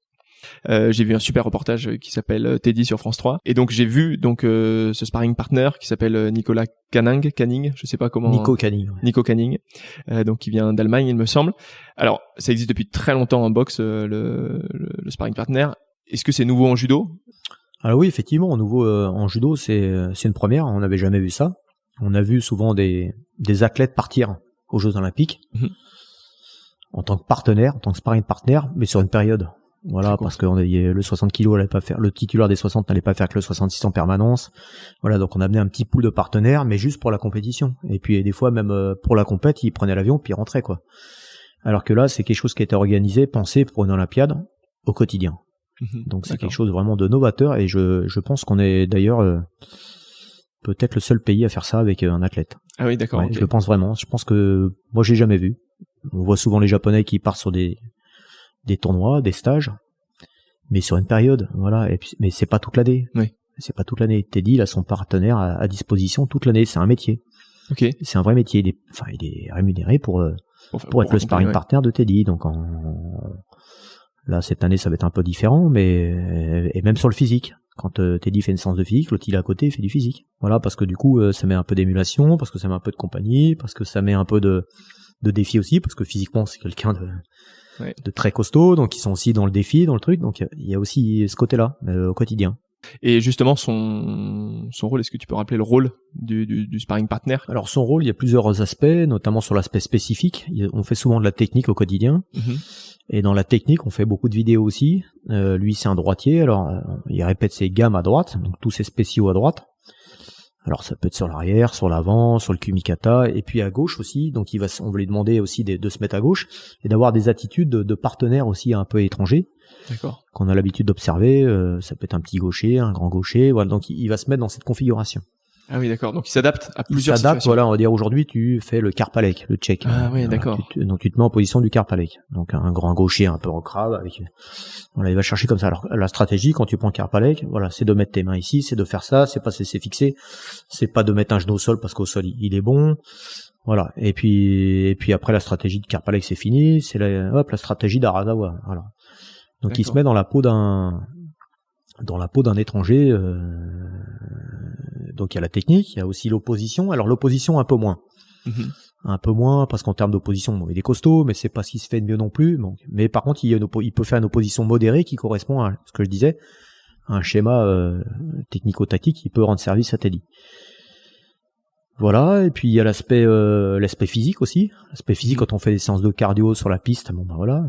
J'ai vu un super reportage qui s'appelle Teddy sur France 3, et donc j'ai vu ce sparring partner qui s'appelle Nicolas Canning, je sais pas comment. Nico Canning. Ouais. Nico Canning, donc qui vient d'Allemagne, il me semble. Alors ça existe depuis très longtemps en boxe, le sparring partner. Est-ce que c'est nouveau en judo? Alors oui, effectivement, nouveau en judo, c'est une première. On n'avait jamais vu ça. On a vu souvent des athlètes partir aux Jeux Olympiques en tant que partenaire, en tant que sparring partner, mais sur une période. Voilà, parce que le 60 kg allait pas faire, le titulaire des 60 n'allait pas faire que le 66 en permanence. Voilà, donc on a amené un petit pool de partenaires, mais juste pour la compétition. Et puis des fois même pour la compète, ils prenaient l'avion puis ils rentraient, quoi. Alors que là, c'est quelque chose qui a été organisé, pensé pour une Olympiade au quotidien. Donc c'est quelque chose vraiment de novateur, et je pense qu'on est d'ailleurs peut-être le seul pays à faire ça avec un athlète. Ah oui, d'accord. Ouais, okay. Je le pense vraiment. Je pense que moi j'ai jamais vu. On voit souvent les Japonais qui partent sur des tournois, des stages, mais sur une période, voilà. Et puis, mais c'est pas toute l'année. Oui. C'est pas toute l'année. Teddy, il a son partenaire à disposition toute l'année. C'est un métier. Ok. C'est un vrai métier. Il est rémunéré pour être le sparring partner de Teddy. Donc là, cette année, ça va être un peu différent, mais et même sur le physique. Quand Teddy fait une séance de physique, l'autre il est à côté, il fait du physique. Voilà, parce que du coup, ça met un peu d'émulation, parce que ça met un peu de compagnie, parce que ça met un peu de défi aussi, parce que physiquement, c'est quelqu'un de très costaud, donc ils sont aussi dans le défi, dans le truc, donc il y a aussi ce côté-là au quotidien. Et justement, son rôle, est-ce que tu peux rappeler le rôle du sparring partner? Alors son rôle, il y a plusieurs aspects, notamment sur l'aspect spécifique. On fait souvent de la technique au quotidien, et dans la technique, on fait beaucoup de vidéos aussi. Lui, c'est un droitier, alors il répète ses gammes à droite, donc tous ses spéciaux à droite. Alors ça peut être sur l'arrière, sur l'avant, sur le kumikata, et puis à gauche aussi. Donc on va lui demander aussi de se mettre à gauche et d'avoir des attitudes de partenaire aussi un peu étrangers. D'accord. Qu'on a l'habitude d'observer. Ça peut être un petit gaucher, un grand gaucher. Voilà. Donc il va se mettre dans cette configuration. Ah oui, d'accord. Donc il s'adapte à plusieurs situations. Voilà, on va dire aujourd'hui tu fais le Karpalek, le tchèque. Ah oui, d'accord. Donc tu te mets en position du Karpalek. Donc un grand gaucher un peu en crabe avec. Voilà, il va chercher comme ça. Alors la stratégie quand tu prends Karpalek, voilà, c'est de mettre tes mains ici, c'est de faire ça, c'est pas se laisser fixer, c'est pas de mettre un genou au sol parce qu'au sol il est bon. Voilà. Et puis après la stratégie de Karpalek c'est fini, c'est la stratégie d'Arazawa. Voilà. Donc il se met dans la peau d'un étranger. Donc il y a la technique, il y a aussi l'opposition. Alors l'opposition un peu moins. Un peu moins parce qu'en termes d'opposition, bon, il est costaud, mais c'est pas ce qui se fait de mieux non plus. Donc, mais par contre, il peut faire une opposition modérée qui correspond à ce que je disais, à un schéma technico-tactique qui peut rendre service à Teddy. Voilà, et puis il y a l'aspect physique aussi. L'aspect physique quand on fait des séances de cardio sur la piste, bon ben voilà.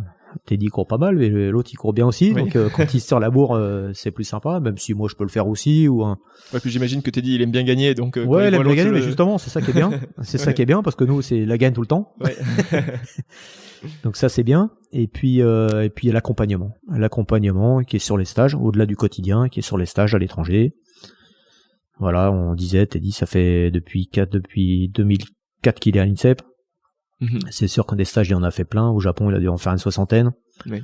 Teddy court pas mal, mais l'autre il court bien aussi. Oui. Donc quand il se tire la bourre, c'est plus sympa. Même si moi je peux le faire aussi ou un. Ouais, puis j'imagine que Teddy il aime bien gagner, donc. Ouais, il aime bien gagner, mais justement c'est ça qui est bien. C'est ça qui est bien parce que nous c'est la gagne tout le temps. Ouais. Donc ça c'est bien. Et puis il y a l'accompagnement qui est sur les stages, au-delà du quotidien, qui est sur les stages à l'étranger. Voilà, on disait Teddy ça fait depuis 2004 qu'il est à l'INSEP. C'est sûr qu'en des stages, il en a fait plein. Au Japon, il a dû en faire une 60aine. Oui.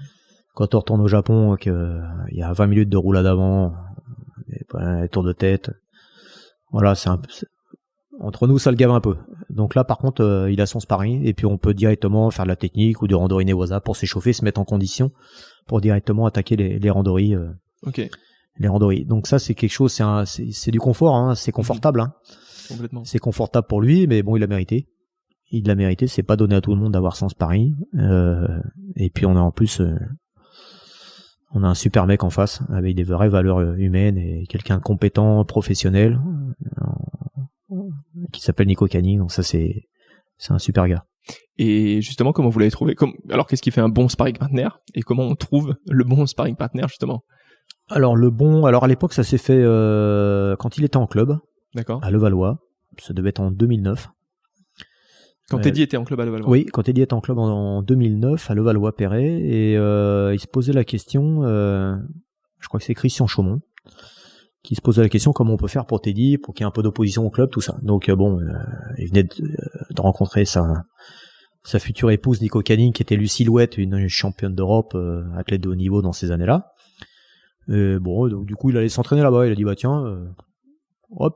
Quand on retourne au Japon, il y a 20 minutes de roulade avant, des tours de tête. Voilà, entre nous, ça le gave un peu. Donc là, par contre, il a son sparring, et puis on peut directement faire de la technique ou du randori newaza pour s'échauffer, se mettre en condition pour directement attaquer les randori. Ok. Les randori. Donc ça, c'est quelque chose, c'est du confort, hein, c'est confortable, hein. Complètement. C'est confortable pour lui, mais bon, il l'a mérité. C'est pas donné à tout le monde d'avoir son sparring. Et puis on a en plus, on a un super mec en face avec des vraies valeurs humaines et quelqu'un de compétent, professionnel, qui s'appelle Nico Canning. Donc ça c'est un super gars. Et justement, comment vous l'avez trouvé? Alors qu'est-ce qui fait un bon sparring partner et comment on trouve le bon sparring partner justement? Alors à l'époque ça s'est fait quand il était en club. D'accord. À Levallois. Ça devait être en 2009. Quand Teddy était en club à Levallois. Oui, quand Teddy était en club en 2009 à Levallois-Perret et il se posait la question, je crois que c'est Christian Chaumont qui se posait la question comment on peut faire pour Teddy pour qu'il y ait un peu d'opposition au club, tout ça. Donc il venait de rencontrer sa future épouse Nico Canning qui était Lucie Louette, une championne d'Europe, athlète de haut niveau dans ces années-là. Et bon, donc du coup il allait s'entraîner là-bas. Il a dit bah tiens.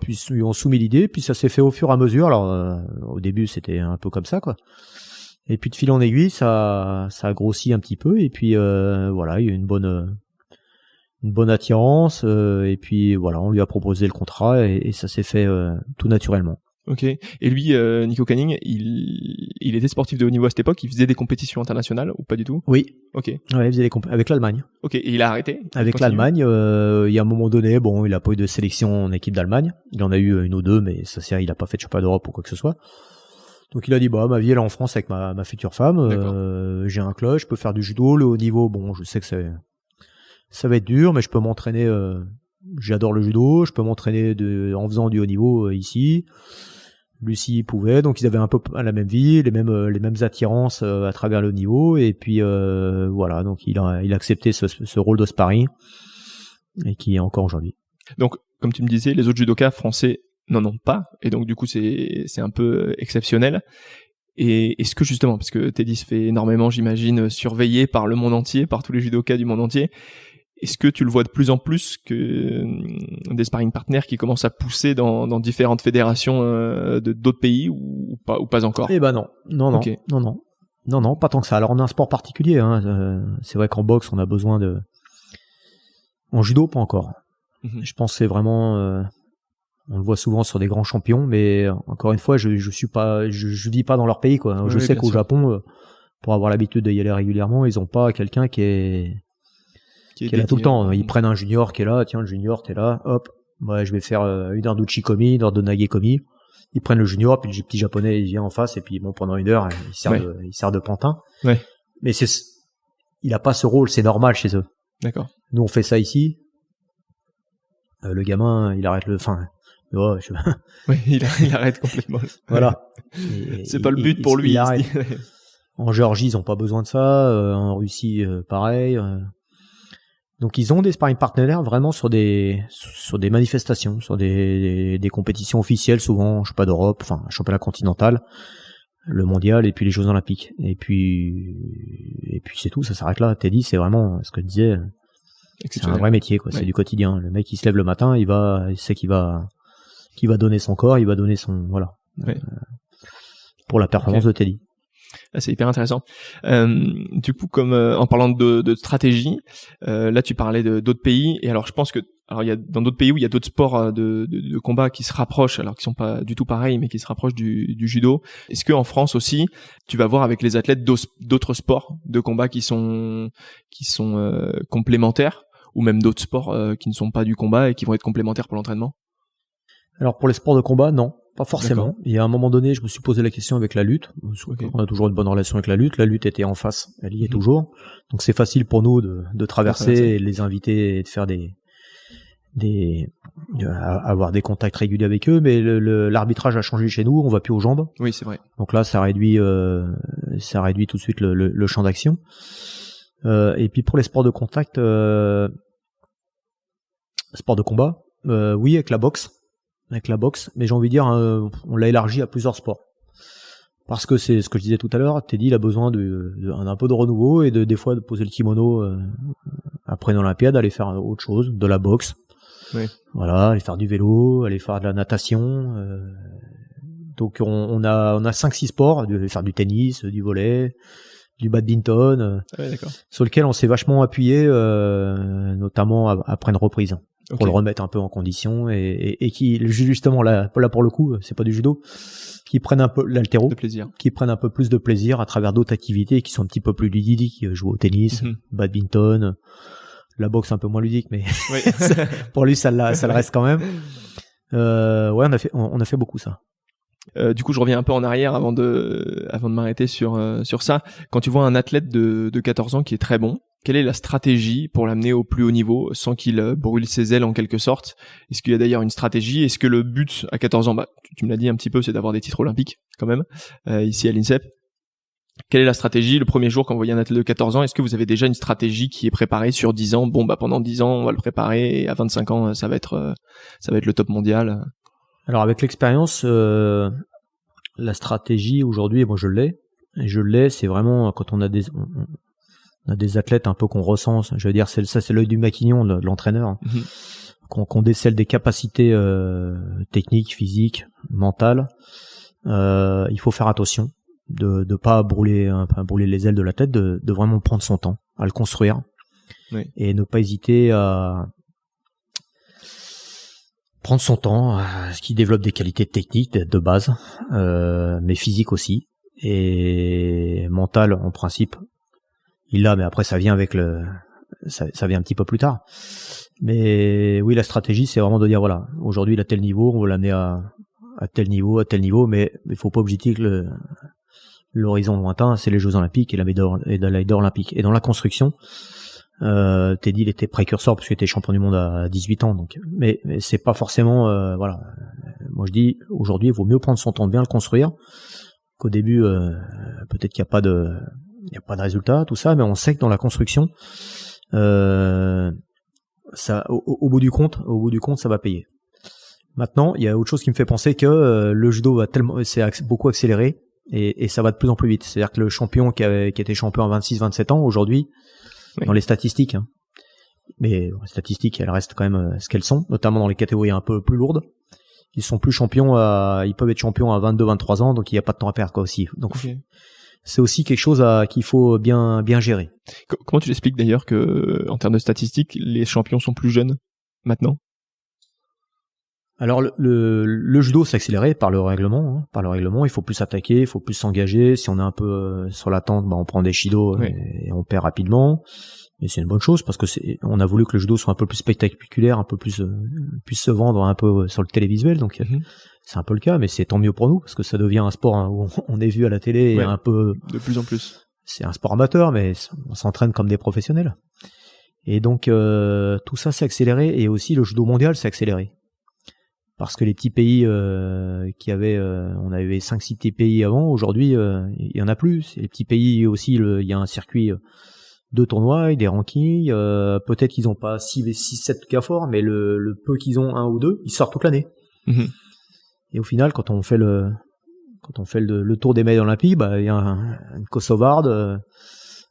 Puis ils ont soumis l'idée, puis ça s'est fait au fur et à mesure. Alors au début c'était un peu comme ça quoi. Et puis de fil en aiguille ça a grossi un petit peu et puis voilà, il y a eu une bonne attirance et puis voilà, on lui a proposé le contrat et ça s'est fait tout naturellement. Ok. Et lui, Nico Canning, il était sportif de haut niveau à cette époque. Il faisait des compétitions internationales ou pas du tout? Oui. Ok. Ouais, il faisait avec l'Allemagne. Ok. Et il a arrêté? Avec l'Allemagne, il y a un moment donné, bon, il a pas eu de sélection en équipe d'Allemagne. Il en a eu une ou deux, mais ça, il a pas fait de championnat d'Europe ou quoi que ce soit. Donc il a dit bah ma vie elle est en France avec ma future femme. J'ai un club, je peux faire du judo, le haut niveau. Bon, je sais que ça va être dur, mais je peux m'entraîner. J'adore le judo, je peux m'entraîner en faisant du haut niveau ici. Lucie pouvait, donc ils avaient un peu la même vie, les mêmes attirances à travers le niveau, et puis voilà, donc il a accepté ce rôle de sparring et qui est encore aujourd'hui. Donc, comme tu me disais, les autres judokas français n'en ont pas, et donc du coup c'est un peu exceptionnel. Et est-ce que justement, parce que Teddy se fait énormément, j'imagine, surveiller par le monde entier, par tous les judokas du monde entier. Est-ce que tu le vois de plus en plus que des sparring partners qui commencent à pousser dans différentes fédérations d'autres pays ou pas encore? Eh ben non, okay. non, pas tant que ça. Alors on a un sport particulier, hein. C'est vrai qu'en boxe on a besoin en judo pas encore. Je pense que c'est vraiment, on le voit souvent sur des grands champions, mais encore une fois je vis pas dans leur pays quoi. Je sais qu'au Japon, pour avoir l'habitude d'y aller régulièrement, ils ont pas quelqu'un qui est là tout le temps. Ils prennent un junior qui est là, tiens le junior t'es là, hop, ouais, je vais faire une heure d'uchikomi, une heure de nagekomi. Ils prennent le junior, puis le petit japonais il vient en face et puis bon pendant une heure il sert de pantin. Ouais. Mais il a pas ce rôle, c'est normal chez eux. D'accord. Nous on fait ça ici. Le gamin il arrête oui, il arrête complètement. Voilà. C'est pas le but pour lui. En Géorgie ils ont pas besoin de ça. En Russie pareil. Donc ils ont des sparring partenaires vraiment sur des manifestations, sur des compétitions officielles, souvent championnat d'Europe, enfin championnat continental, le mondial et puis les Jeux olympiques. Et puis c'est tout, ça s'arrête là. Teddy, c'est vraiment ce que je disais, c'est un vrai métier, quoi. Ouais. C'est du quotidien. Le mec, il se lève le matin, il sait qu'il va donner son corps, il va donner son ouais. Pour la performance de Teddy. Ah, c'est hyper intéressant. Du coup, comme en parlant de stratégie, là tu parlais d'autres pays, et alors je pense que il y a dans d'autres pays où il y a d'autres sports de combat qui se rapprochent, alors qui sont pas du tout pareils, mais qui se rapprochent du judo. Est-ce que en France aussi, tu vas voir avec les athlètes d'autres sports de combat qui sont complémentaires, ou même d'autres sports qui ne sont pas du combat et qui vont être complémentaires pour l'entraînement? Alors pour les sports de combat, non. Pas forcément. D'accord. Il y a un moment donné, je me suis posé la question avec la lutte. Okay. On a toujours une bonne relation avec la lutte. La lutte était en face, elle y est toujours. Donc c'est facile pour nous de traverser et les inviter et de faire avoir des contacts réguliers avec eux. Mais l'arbitrage a changé chez nous. On va plus aux jambes. Oui, c'est vrai. Donc là, ça réduit tout de suite le champ d'action. Et puis pour les sports de contact, sports de combat, oui, avec la boxe, mais j'ai envie de dire, on l'a élargi à plusieurs sports. Parce que c'est ce que je disais tout à l'heure, Teddy, il a besoin d'un peu de renouveau et des fois de poser le kimono après une Olympiade, aller faire autre chose, de la boxe. Oui. Voilà, aller faire du vélo, aller faire de la natation. Donc on a 5-6 sports, faire du tennis, du volley, du badminton, d'accord. Sur lequel on s'est vachement appuyé, notamment après une reprise. Pour le remettre un peu en condition et qui justement là pour le coup c'est pas du judo, qui prennent un peu l'haltéro, qui prennent un peu plus de plaisir à travers d'autres activités qui sont un petit peu plus ludiques, jouer au tennis, badminton, la boxe un peu moins ludique, mais oui. Pour lui ça le reste quand même. Ouais, on a fait beaucoup ça. Du coup, je reviens un peu en arrière avant de m'arrêter sur ça. Quand tu vois un athlète de 14 ans qui est très bon, quelle est la stratégie pour l'amener au plus haut niveau sans qu'il brûle ses ailes en quelque sorte? Est-ce qu'il y a d'ailleurs une stratégie? Est-ce que le but à 14 ans, tu me l'as dit un petit peu, c'est d'avoir des titres olympiques quand même, ici à l'INSEP. Quelle est la stratégie le premier jour quand vous voyez un athlète de 14 ans? Est-ce que vous avez déjà une stratégie qui est préparée sur 10 ans? Bon, pendant 10 ans, on va le préparer et à 25 ans, ça va être le top mondial. Alors avec l'expérience, la stratégie aujourd'hui, moi je l'ai, c'est vraiment quand on a des athlètes un peu qu'on recense, je veux dire c'est l'œil du maquignon de l'entraîneur, qu'on décèle des capacités techniques, physiques, mentales. Il faut faire attention de pas brûler les ailes de l'athlète, de vraiment prendre son temps à le construire, oui. Et ne pas hésiter à prendre son temps, ce qui développe des qualités techniques de base, mais physiques aussi, et mentales en principe. Il l'a, mais après ça vient avec ça vient un petit peu plus tard. Mais oui, la stratégie, c'est vraiment de dire voilà, aujourd'hui il a tel niveau, on va l'amener à tel niveau, mais il faut pas oublier que l'horizon lointain, c'est les Jeux Olympiques et la médaille d'or olympique. Et dans la construction, Teddy, il était précurseur parce qu'il était champion du monde à 18 ans, donc. Mais c'est pas forcément, voilà. Moi je dis, aujourd'hui, il vaut mieux prendre son temps de bien le construire, qu'au début, peut-être qu'il n'y a pas de résultat, tout ça, mais on sait que dans la construction, ça, au bout du compte, ça va payer. Maintenant, il y a autre chose qui me fait penser que le judo c'est beaucoup accéléré et ça va de plus en plus vite. C'est-à-dire que le champion qui était champion à 26-27 ans, aujourd'hui, oui. Dans les statistiques, hein, mais les statistiques, elles restent quand même ce qu'elles sont, notamment dans les catégories un peu plus lourdes. Ils sont plus champions ils peuvent être champions à 22-23 ans, donc il n'y a pas de temps à perdre, quoi, aussi. Donc, c'est aussi quelque chose qu'il faut bien gérer. Comment tu l'expliques d'ailleurs que, en termes de statistiques, les champions sont plus jeunes maintenant? Alors le judo s'est accéléré par le règlement. Hein. Par le règlement, il faut plus s'attaquer, il faut plus s'engager. Si on est un peu sur l'attente, on prend des shido, oui. et on perd rapidement. Mais c'est une bonne chose parce que on a voulu que le judo soit un peu plus spectaculaire, un peu plus puisse se vendre un peu sur le télévisuel. Donc c'est un peu le cas, mais c'est tant mieux pour nous parce que ça devient un sport où on est vu à la télé et un peu de plus en plus. C'est un sport amateur, mais on s'entraîne comme des professionnels. Et donc tout ça s'est accéléré et aussi le judo mondial s'est accéléré. Parce que les petits pays on avait 5-6 petits pays avant, aujourd'hui il y en a plus. Les petits pays aussi, il y a un circuit 2 tournois, avec des rankings, peut-être qu'ils ont pas 6-7 gars forts, mais le peu qu'ils ont, 1 ou 2, ils sortent toute l'année. Et au final, quand on fait le tour des médailles olympiques, il y a une Kosovarde,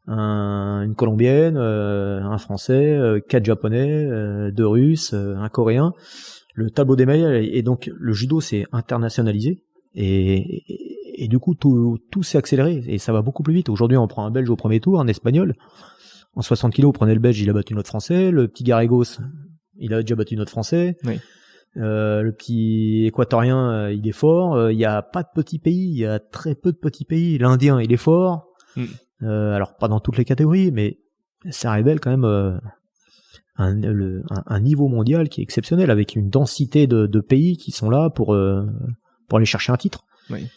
une Colombienne, un Français, 4 Japonais, 2 Russes, un Coréen. Le tableau des médailles, et donc le judo s'est internationalisé, et du coup tout s'est accéléré, et ça va beaucoup plus vite. Aujourd'hui, on prend un Belge au premier tour, un Espagnol. En 60 kilos, vous prenez le Belge, il a battu notre Français. Le petit Garrigos, il a déjà battu notre Français. Oui. Le petit Équatorien, il est fort. Il y a pas de petits pays, il y a très peu de petits pays. L'Indien, il est fort. Alors pas dans toutes les catégories, mais ça révèle quand même un niveau mondial qui est exceptionnel, avec une densité de pays qui sont là pour aller chercher un titre. Oui.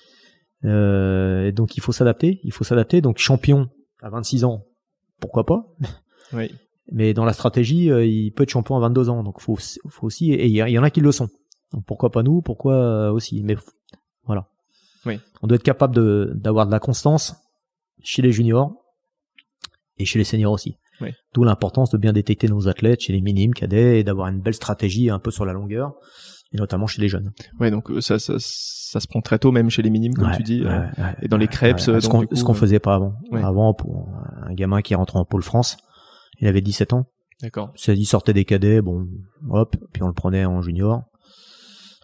Donc il faut s'adapter. Donc champion à 26 ans, pourquoi pas. Oui. Mais dans la stratégie, il peut être champion à 22 ans. Donc faut aussi, et il y en a qui le sont. Donc pourquoi pas nous, pourquoi aussi. Mais voilà. Oui. On doit être capable d'avoir de la constance chez les juniors et chez les seniors aussi. Oui. D'où l'importance de bien détecter nos athlètes chez les minimes, cadets, et d'avoir une belle stratégie un peu sur la longueur, et notamment chez les jeunes. Ouais, donc ça se prend très tôt, même chez les minimes, comme tu dis, et dans les crêpes. Ce qu'on faisait pas avant. Ouais. Avant, pour un gamin qui rentre en pôle France, il avait 17 ans. D'accord. Il sortait des cadets, bon, hop, puis on le prenait en junior.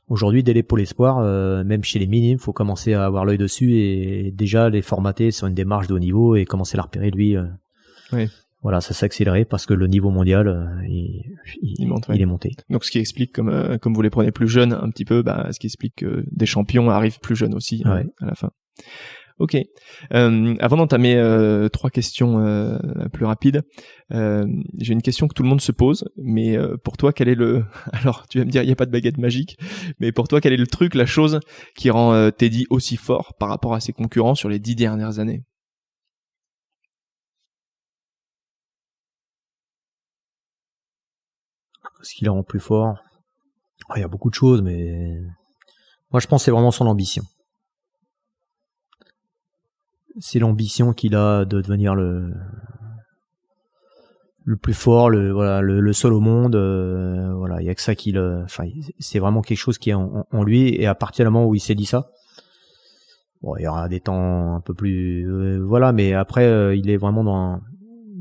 Aujourd'hui, dès les pôles espoirs, même chez les minimes, faut commencer à avoir l'œil dessus et déjà les formater sur une démarche de haut niveau et commencer à la repérer lui. Oui. Voilà, ça s'est accéléré parce que le niveau mondial, il est monté. Donc, ce qui explique, comme vous les prenez plus jeunes un petit peu, ce qui explique que des champions arrivent plus jeunes aussi à la fin. Ok. Avant d'entamer 3 questions plus rapides, j'ai une question que tout le monde se pose, mais pour toi, quel est le... Alors, tu vas me dire, il n'y a pas de baguette magique, mais pour toi, quel est le truc, la chose qui rend Teddy aussi fort par rapport à ses concurrents sur les 10 dernières années? Ce qui le rend plus fort, il y a beaucoup de choses, mais moi je pense que c'est vraiment son ambition. C'est l'ambition qu'il a de devenir le plus fort, le seul au monde. Il y a que ça c'est vraiment quelque chose qui est en lui, et à partir du moment où il s'est dit ça, bon, il y aura des temps un peu plus, mais après il est vraiment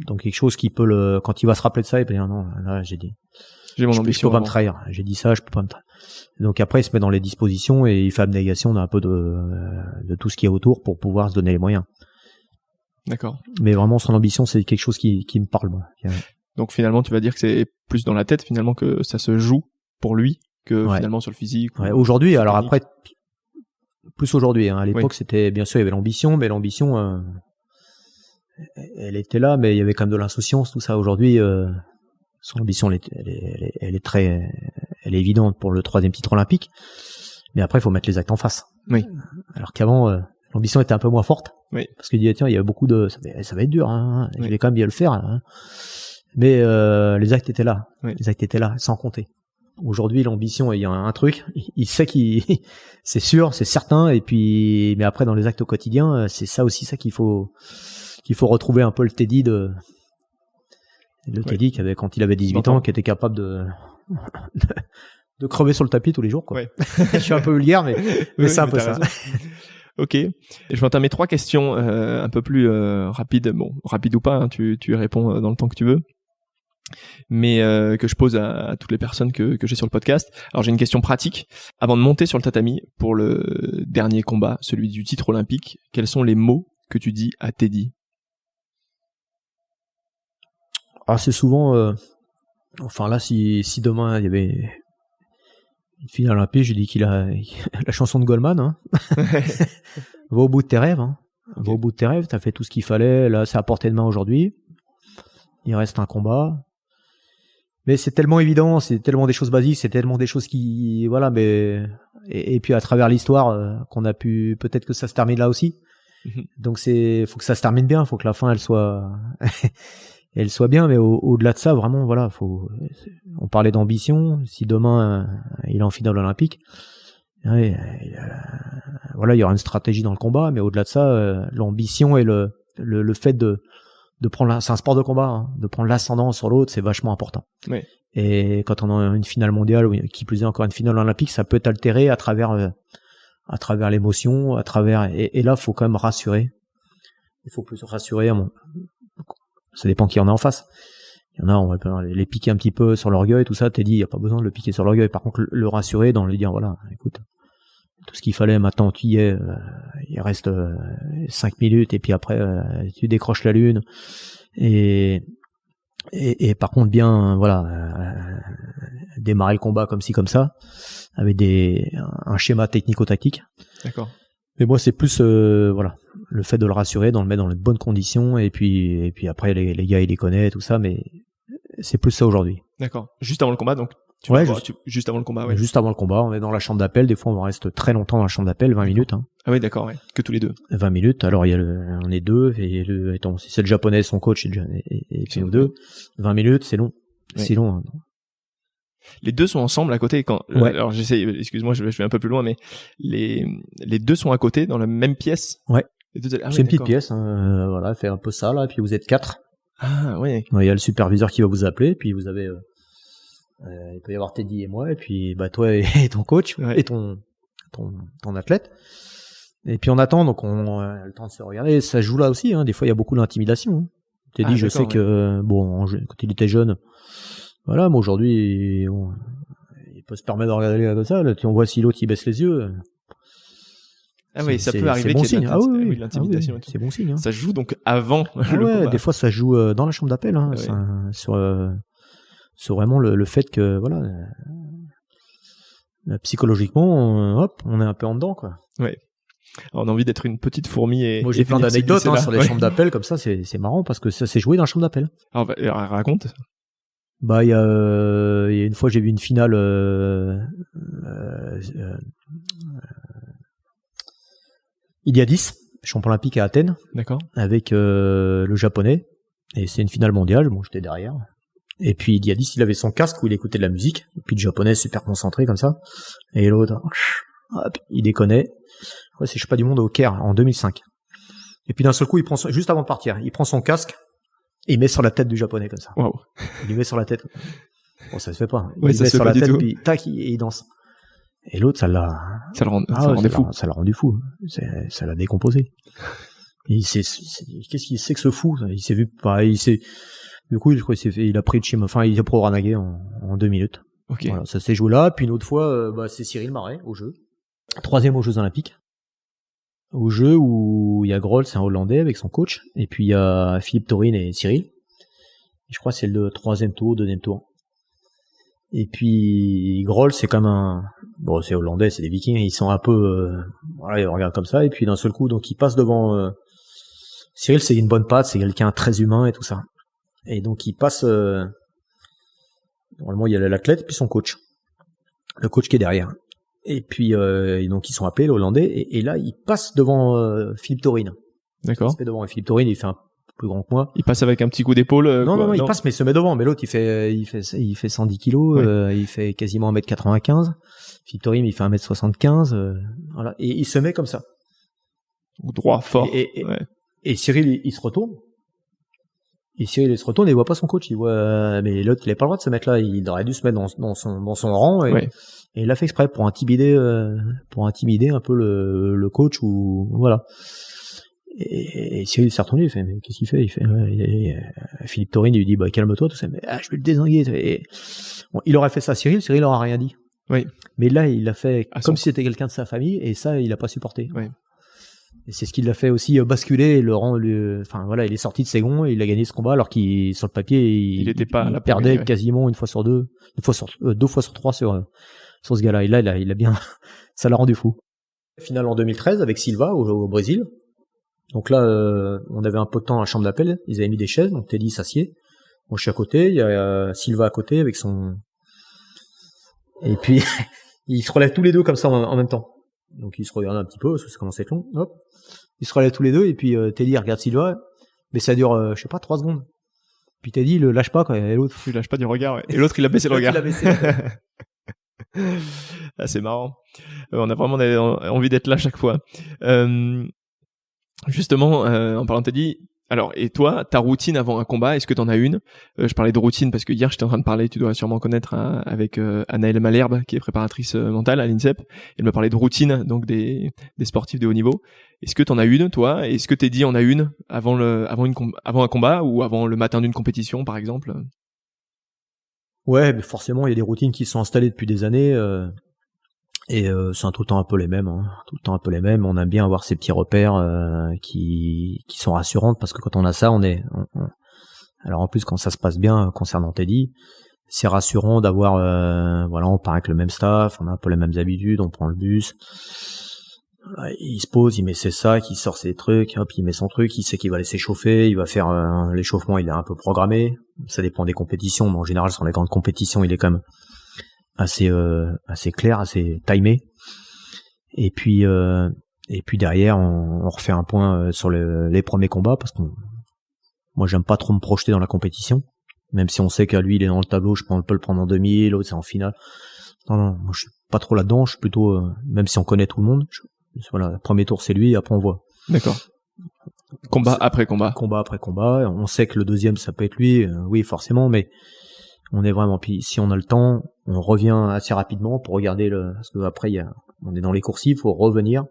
dans quelque chose qui peut quand il va se rappeler de ça, il peut dire non, là j'ai mon ambition, je peux pas me trahir. J'ai dit ça, je peux pas me trahir. Donc après, il se met dans les dispositions et il fait abnégation d'un peu de tout ce qu'il y a autour pour pouvoir se donner les moyens. D'accord. Mais vraiment, son ambition, c'est quelque chose qui me parle, moi. Donc finalement, tu vas dire que c'est plus dans la tête, finalement, que ça se joue pour lui que finalement sur le physique. Ouais, aujourd'hui, alors après, plus aujourd'hui. À l'époque, c'était, bien sûr, il y avait l'ambition, mais l'ambition, elle était là, mais il y avait quand même de l'insouciance, tout ça. Aujourd'hui, son ambition, elle est évidente pour le 3e titre olympique. Mais après, il faut mettre les actes en face. Oui. Alors qu'avant, l'ambition était un peu moins forte. Oui. Parce qu'il disait, tiens, il y a beaucoup ça va être dur, hein. Je vais quand même bien le faire, hein. Mais, les actes étaient là. Oui. Les actes étaient là, sans compter. Aujourd'hui, l'ambition, il y a un truc. Il sait c'est sûr, c'est certain. Et puis, mais après, dans les actes au quotidien, c'est ça aussi, ça qu'il faut retrouver un peu le Teddy Teddy qui avait, quand il avait 18 ans, qui était capable de crever sur le tapis tous les jours, quoi. Ouais. Je suis un peu vulgaire, mais c'est un peu ça. Ok. Et je vais entamer 3 questions un peu plus rapides. Bon, rapide ou pas, hein, tu réponds dans le temps que tu veux. Mais que je pose à toutes les personnes que j'ai sur le podcast. Alors j'ai une question pratique. Avant de monter sur le tatami pour le dernier combat, celui du titre olympique, quels sont les mots que tu dis à Teddy? C'est souvent, là, si demain il y avait une finale olympique, je dis qu'il a la chanson de Goldman, hein. Va au bout de tes rêves, hein. Okay. Va au bout de tes rêves, t'as fait tout ce qu'il fallait, là c'est à portée de main aujourd'hui. Il reste un combat. Mais c'est tellement évident, c'est tellement des choses basiques, c'est tellement des choses qui, mais, et puis à travers l'histoire, qu'on a pu, peut-être que ça se termine là aussi. Donc faut que ça se termine bien, faut que la fin elle soit bien, mais au-delà de ça, vraiment, on parlait d'ambition. Si demain il est en finale olympique, il y aura une stratégie dans le combat, mais au-delà de ça, l'ambition et le fait de c'est un sport de combat, hein, de prendre l'ascendant sur l'autre, c'est vachement important. Oui. Et quand on a une finale mondiale, ou qui plus est encore une finale olympique, ça peut être altéré à travers l'émotion, et là, faut quand même rassurer. Il faut plus rassurer. Ça dépend qui en a en face. Il y en a, on va les piquer un petit peu sur l'orgueil, tout ça. T'es dit, il y a pas besoin de le piquer sur l'orgueil. Par contre, le rassurer, dans lui dire, voilà, écoute, tout ce qu'il fallait, maintenant tu y es, il reste 5 minutes, et puis après, tu décroches la lune. Et par contre, bien, voilà, démarrer le combat comme ci, comme ça, avec un schéma technico-tactique. D'accord. Mais moi, c'est plus, voilà, le fait de le rassurer, de le mettre dans les bonnes conditions, et puis après, les gars, il les connaît, tout ça, mais c'est plus ça aujourd'hui. D'accord. Juste avant le combat, donc. Juste avant le combat, ouais. Juste avant le combat, on est dans la chambre d'appel. Des fois, on reste très longtemps dans la chambre d'appel, 20 minutes. Hein. Ah oui, d'accord, ouais. Que tous les deux. 20 minutes. Alors, on est deux, et si c'est le japonais, son coach, et puis nous deux. 20 minutes, c'est long. Ouais. C'est long. Hein. Les deux sont ensemble à côté quand. Ouais. Alors j'essaie. Excuse-moi, je vais un peu plus loin, mais les deux sont à côté dans la même pièce. Ouais. Les deux... c'est une petite pièce. Hein, voilà, fait un peu ça là. Et puis vous êtes 4. Ah ouais. Il y a le superviseur qui va vous appeler. Puis vous avez. Il peut y avoir Teddy et moi. Et puis toi et ton coach, ouais. et ton athlète. Et puis on attend. Donc on a le temps de se regarder. Ça joue là aussi. Hein. Des fois il y a beaucoup d'intimidation. Hein. Teddy, je sais que quand il était jeune. Voilà, mais aujourd'hui, il peut se permettre de regarder comme ça. Là, on voit si l'autre il baisse les yeux. Ah oui, ça peut arriver bon qu'il y ait de l'intimidation. oui, c'est bon signe. Hein. Ça joue donc avant le combat. Des fois ça joue dans la chambre d'appel. Hein, sur vraiment le fait que voilà, psychologiquement, on est un peu en dedans, quoi. Ouais. Alors, on a envie d'être une petite fourmi et. Moi j'ai plein d'anecdotes sur les chambres d'appel comme ça. C'est marrant parce que ça s'est joué dans la chambre d'appel. Alors raconte. Bah il y a une fois j'ai vu une finale Iliadis, champion olympique à Athènes. D'accord. Avec le japonais, et c'est une finale mondiale. Bon, j'étais derrière. Et puis Iliadis, il avait son casque où il écoutait de la musique, et puis le japonais super concentré comme ça, et l'autre hop, il déconnait. Ouais, c'est Championnat du monde au Caire en 2005. Et puis d'un seul coup, juste avant de partir, il prend son casque et il met sur la tête du japonais comme ça. Wow. Il lui met sur la tête. Bon, ça se fait pas. Oui, il met sur la tête, puis tac, et il danse. Et l'autre, ça le rendait fou. Ça l'a rendu fou. Ça l'a décomposé. Qu'est-ce qu'il sait que ce fou? Il s'est vu, du coup, je crois il a pris le schéma, enfin, il a pro-ranagué en 2 minutes. Ok. Voilà, ça s'est joué là. Puis une autre fois, c'est Cyril Marais au jeu. 3e aux Jeux Olympiques. Au jeu où il y a Groll, c'est un Hollandais avec son coach. Et puis il y a Philippe Taurine et Cyril. Et je crois que c'est le 3e tour, 2e tour. Et puis Groll, c'est comme c'est hollandais, c'est des Vikings, ils sont un peu voilà, ils regardent comme ça, et puis d'un seul coup, donc il passe devant Cyril, c'est une bonne patte, c'est quelqu'un très humain et tout ça. Et donc il passe normalement il y a l'athlète puis son coach. Le coach qui est derrière. Et puis donc ils sont appelés, les Hollandais, et là il passe devant Philippe Taurine. D'accord. Il se met devant Philippe Taurine, il fait un plus grand que moi. Il passe avec un petit coup d'épaule. Non, il passe, mais il se met devant. Mais l'autre, il fait 110 kilos, il fait quasiment 1m95. Philippe Taurine, il fait 1m75, voilà. Et il se met comme ça. Droit, fort. Et Cyril, il se retourne. Et il voit pas son coach. Il voit, mais l'autre, il avait pas le droit de se mettre là. Il aurait dû se mettre dans son rang. Et il l'a fait exprès pour intimider un peu le coach, ou voilà. Et Cyril s'est retourné, il fait, mais qu'est-ce qu'il fait? Il fait, Philippe Taurine, il lui dit, bah, calme-toi, tout ça, mais, je vais le dézinguer. Et, bon, il aurait fait ça à Cyril aura rien dit. Oui. Mais là, il l'a fait comme si c'était quelqu'un de sa famille, et ça, il a pas supporté. Oui. Et c'est ce qui l'a fait aussi basculer, enfin, voilà, il est sorti de ses gonds, et il a gagné ce combat, alors qu'il, sur le papier, il perdait quasiment 2 fois sur 3 sur ce gars-là. Et là, il a bien, ça l'a rendu fou. Finale en 2013 avec Silva au Brésil. Donc là, on avait un peu de temps à la chambre d'appel, ils avaient mis des chaises, donc Teddy s'assied. Moi je suis à côté, il y a Silva à côté avec son... Et puis, ils se relèvent tous les deux comme ça en même temps. Donc ils se regardent un petit peu, parce que ça commence à être long. Hop. Ils se relèvent tous les deux, et puis Teddy regarde Silva, mais ça dure, 3 secondes. Puis Teddy, il le lâche pas, quoi, et l'autre... Il lâche pas du regard, ouais. Et l'autre, il a baissé le regard. Ah, c'est marrant. On a vraiment envie d'être là chaque fois. Justement, en parlant de Teddy, Alors, et toi, ta routine avant un combat, est-ce que t'en as une? Je parlais de routine parce que hier, j'étais en train de parler, tu dois sûrement connaître, avec Anaëlle Malherbe, qui est préparatrice mentale à l'INSEP. Elle me parlait de routine, donc des sportifs de haut niveau. Est-ce que t'en as une, toi? Est-ce que t'es dit en as une avant un combat ou avant le matin d'une compétition, par exemple? Ouais, mais forcément, il y a des routines qui sont installées depuis des années. Et c'est tout le temps un peu les mêmes, hein. Tout le temps un peu les mêmes. On aime bien avoir ces petits repères qui sont rassurants parce que quand on a ça, alors en plus quand ça se passe bien concernant Teddy, c'est rassurant d'avoir on part avec le même staff, on a un peu les mêmes habitudes, on prend le bus. Il se pose, il met ses sacs, il sort ses trucs, hop, il met son truc, il sait qu'il va aller s'échauffer, il va faire l'échauffement, il est un peu programmé. Ça dépend des compétitions, mais en général sur les grandes compétitions, il est quand même assez clair, assez timé. Et puis derrière on refait un point sur les premiers combats parce que moi j'aime pas trop me projeter dans la compétition, même si on sait qu'à lui il est dans le tableau, je peux le prendre en demi, l'autre c'est en finale. Non, moi je suis pas trop là-dedans, je suis plutôt même si on connaît tout le monde, le premier tour c'est lui, après on voit. D'accord. Combat après combat. Combat après combat, on sait que le deuxième ça peut être lui, oui forcément, mais on est vraiment, puis si on a le temps, on revient assez rapidement pour regarder parce que après on est dans les coursives, il faut revenir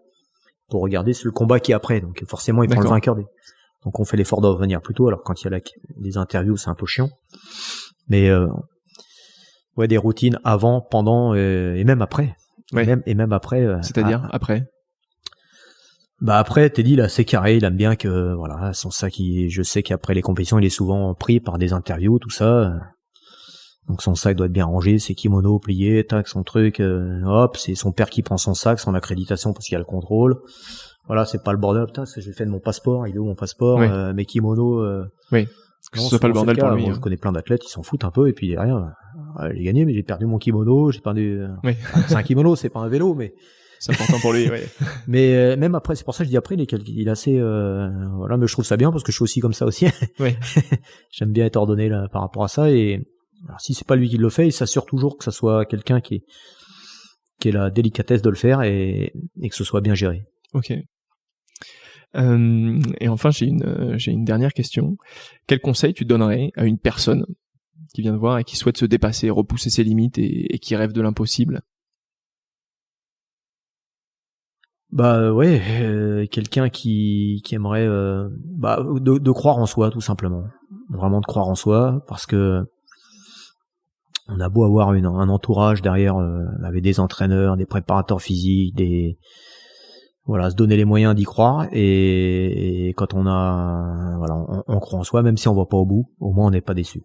pour regarder le combat qui est après, donc forcément il prend le vainqueur donc on fait l'effort de revenir plus tôt, alors quand il y a des interviews c'est un peu chiant, mais des routines avant, pendant et même après, et même après. C'est-à-dire après. Bah après, Teddy là c'est carré, il aime bien que son sac, je sais qu'après les compétitions il est souvent pris par des interviews, tout ça. Donc son sac doit être bien rangé, ses kimonos pliés, tac, son truc, hop, c'est son père qui prend son sac, son accréditation parce qu'il y a le contrôle. Voilà, c'est pas le bordel, putain, j'ai fait de mon passeport, il est où mon passeport, mes kimonos. Oui. Que ce soit pas le bordel pour lui. Bon, je connais plein d'athlètes, ils s'en foutent un peu et puis derrière, j'ai gagné, mais j'ai perdu mon kimono, c'est un kimono, c'est pas un vélo, mais c'est important pour lui, ouais. Mais même après, c'est pour ça que je dis après, il est assez, mais je trouve ça bien parce que je suis aussi comme ça aussi. Oui. J'aime bien être ordonné là par rapport à ça et alors si c'est pas lui qui le fait, il s'assure toujours que ça soit quelqu'un qui ait la délicatesse de le faire et que ce soit bien géré. Ok. Et enfin, j'ai une dernière question. Quel conseil tu donnerais à une personne qui vient te voir et qui souhaite se dépasser, repousser ses limites et qui rêve de l'impossible? Quelqu'un qui aimerait de croire en soi tout simplement, vraiment de croire en soi parce que on a beau avoir un entourage derrière avec des entraîneurs, des préparateurs physiques, se donner les moyens d'y croire et quand on croit en soi même si on va pas au bout, au moins on n'est pas déçu.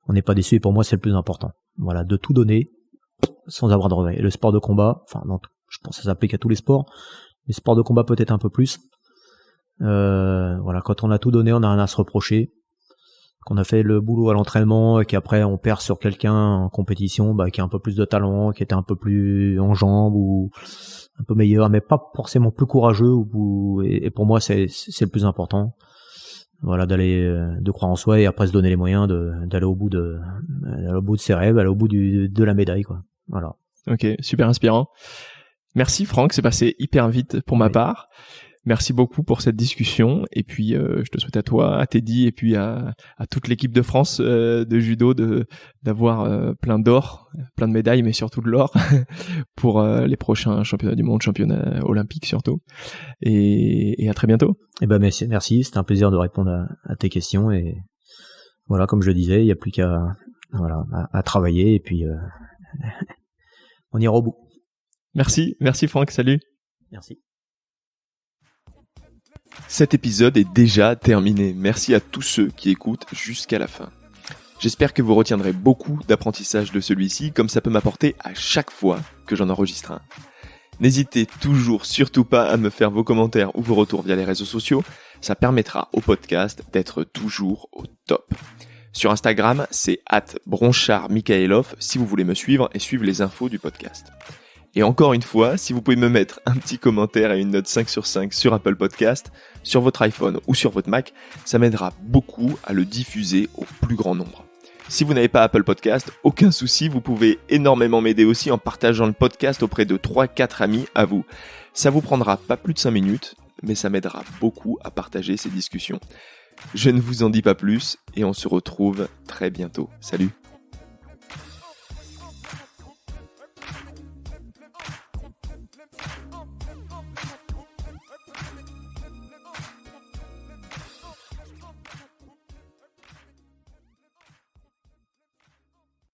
On n'est pas déçu et pour moi c'est le plus important. Voilà, de tout donner sans avoir de regrets. Et le sport de combat, je pense que ça s'applique à tous les sports, mais sport de combat peut-être un peu plus. Quand on a tout donné, on a rien à se reprocher. Qu'on a fait le boulot à l'entraînement et qu'après on perd sur quelqu'un en compétition qui a un peu plus de talent, qui était un peu plus en jambes ou un peu meilleur, mais pas forcément plus courageux et pour moi c'est le plus important. De croire en soi et après se donner les moyens d'aller au bout de ses rêves, aller au bout de la médaille, quoi. Voilà. Ok, super inspirant. Merci Franck, c'est passé hyper vite pour ma part. Merci beaucoup pour cette discussion et puis je te souhaite à toi, à Teddy et puis à toute l'équipe de France de judo d'avoir plein d'or, plein de médailles mais surtout de l'or pour les prochains championnats du monde, championnats olympiques surtout. Et à très bientôt. Merci, c'était un plaisir de répondre à tes questions et voilà, comme je le disais, il n'y a plus qu'à travailler et puis on ira au bout. Merci Franck, salut. Merci. Cet épisode est déjà terminé. Merci à tous ceux qui écoutent jusqu'à la fin. J'espère que vous retiendrez beaucoup d'apprentissage de celui-ci, comme ça peut m'apporter à chaque fois que j'en enregistre un. N'hésitez surtout pas à me faire vos commentaires ou vos retours via les réseaux sociaux, ça permettra au podcast d'être toujours au top. Sur Instagram, c'est @broncharmikhaelov si vous voulez me suivre et suivre les infos du podcast. Et encore une fois, si vous pouvez me mettre un petit commentaire et une note 5 sur 5 sur Apple Podcast, sur votre iPhone ou sur votre Mac, ça m'aidera beaucoup à le diffuser au plus grand nombre. Si vous n'avez pas Apple Podcast, aucun souci, vous pouvez énormément m'aider aussi en partageant le podcast auprès de 3-4 amis à vous. Ça vous prendra pas plus de 5 minutes, mais ça m'aidera beaucoup à partager ces discussions. Je ne vous en dis pas plus et on se retrouve très bientôt. Salut!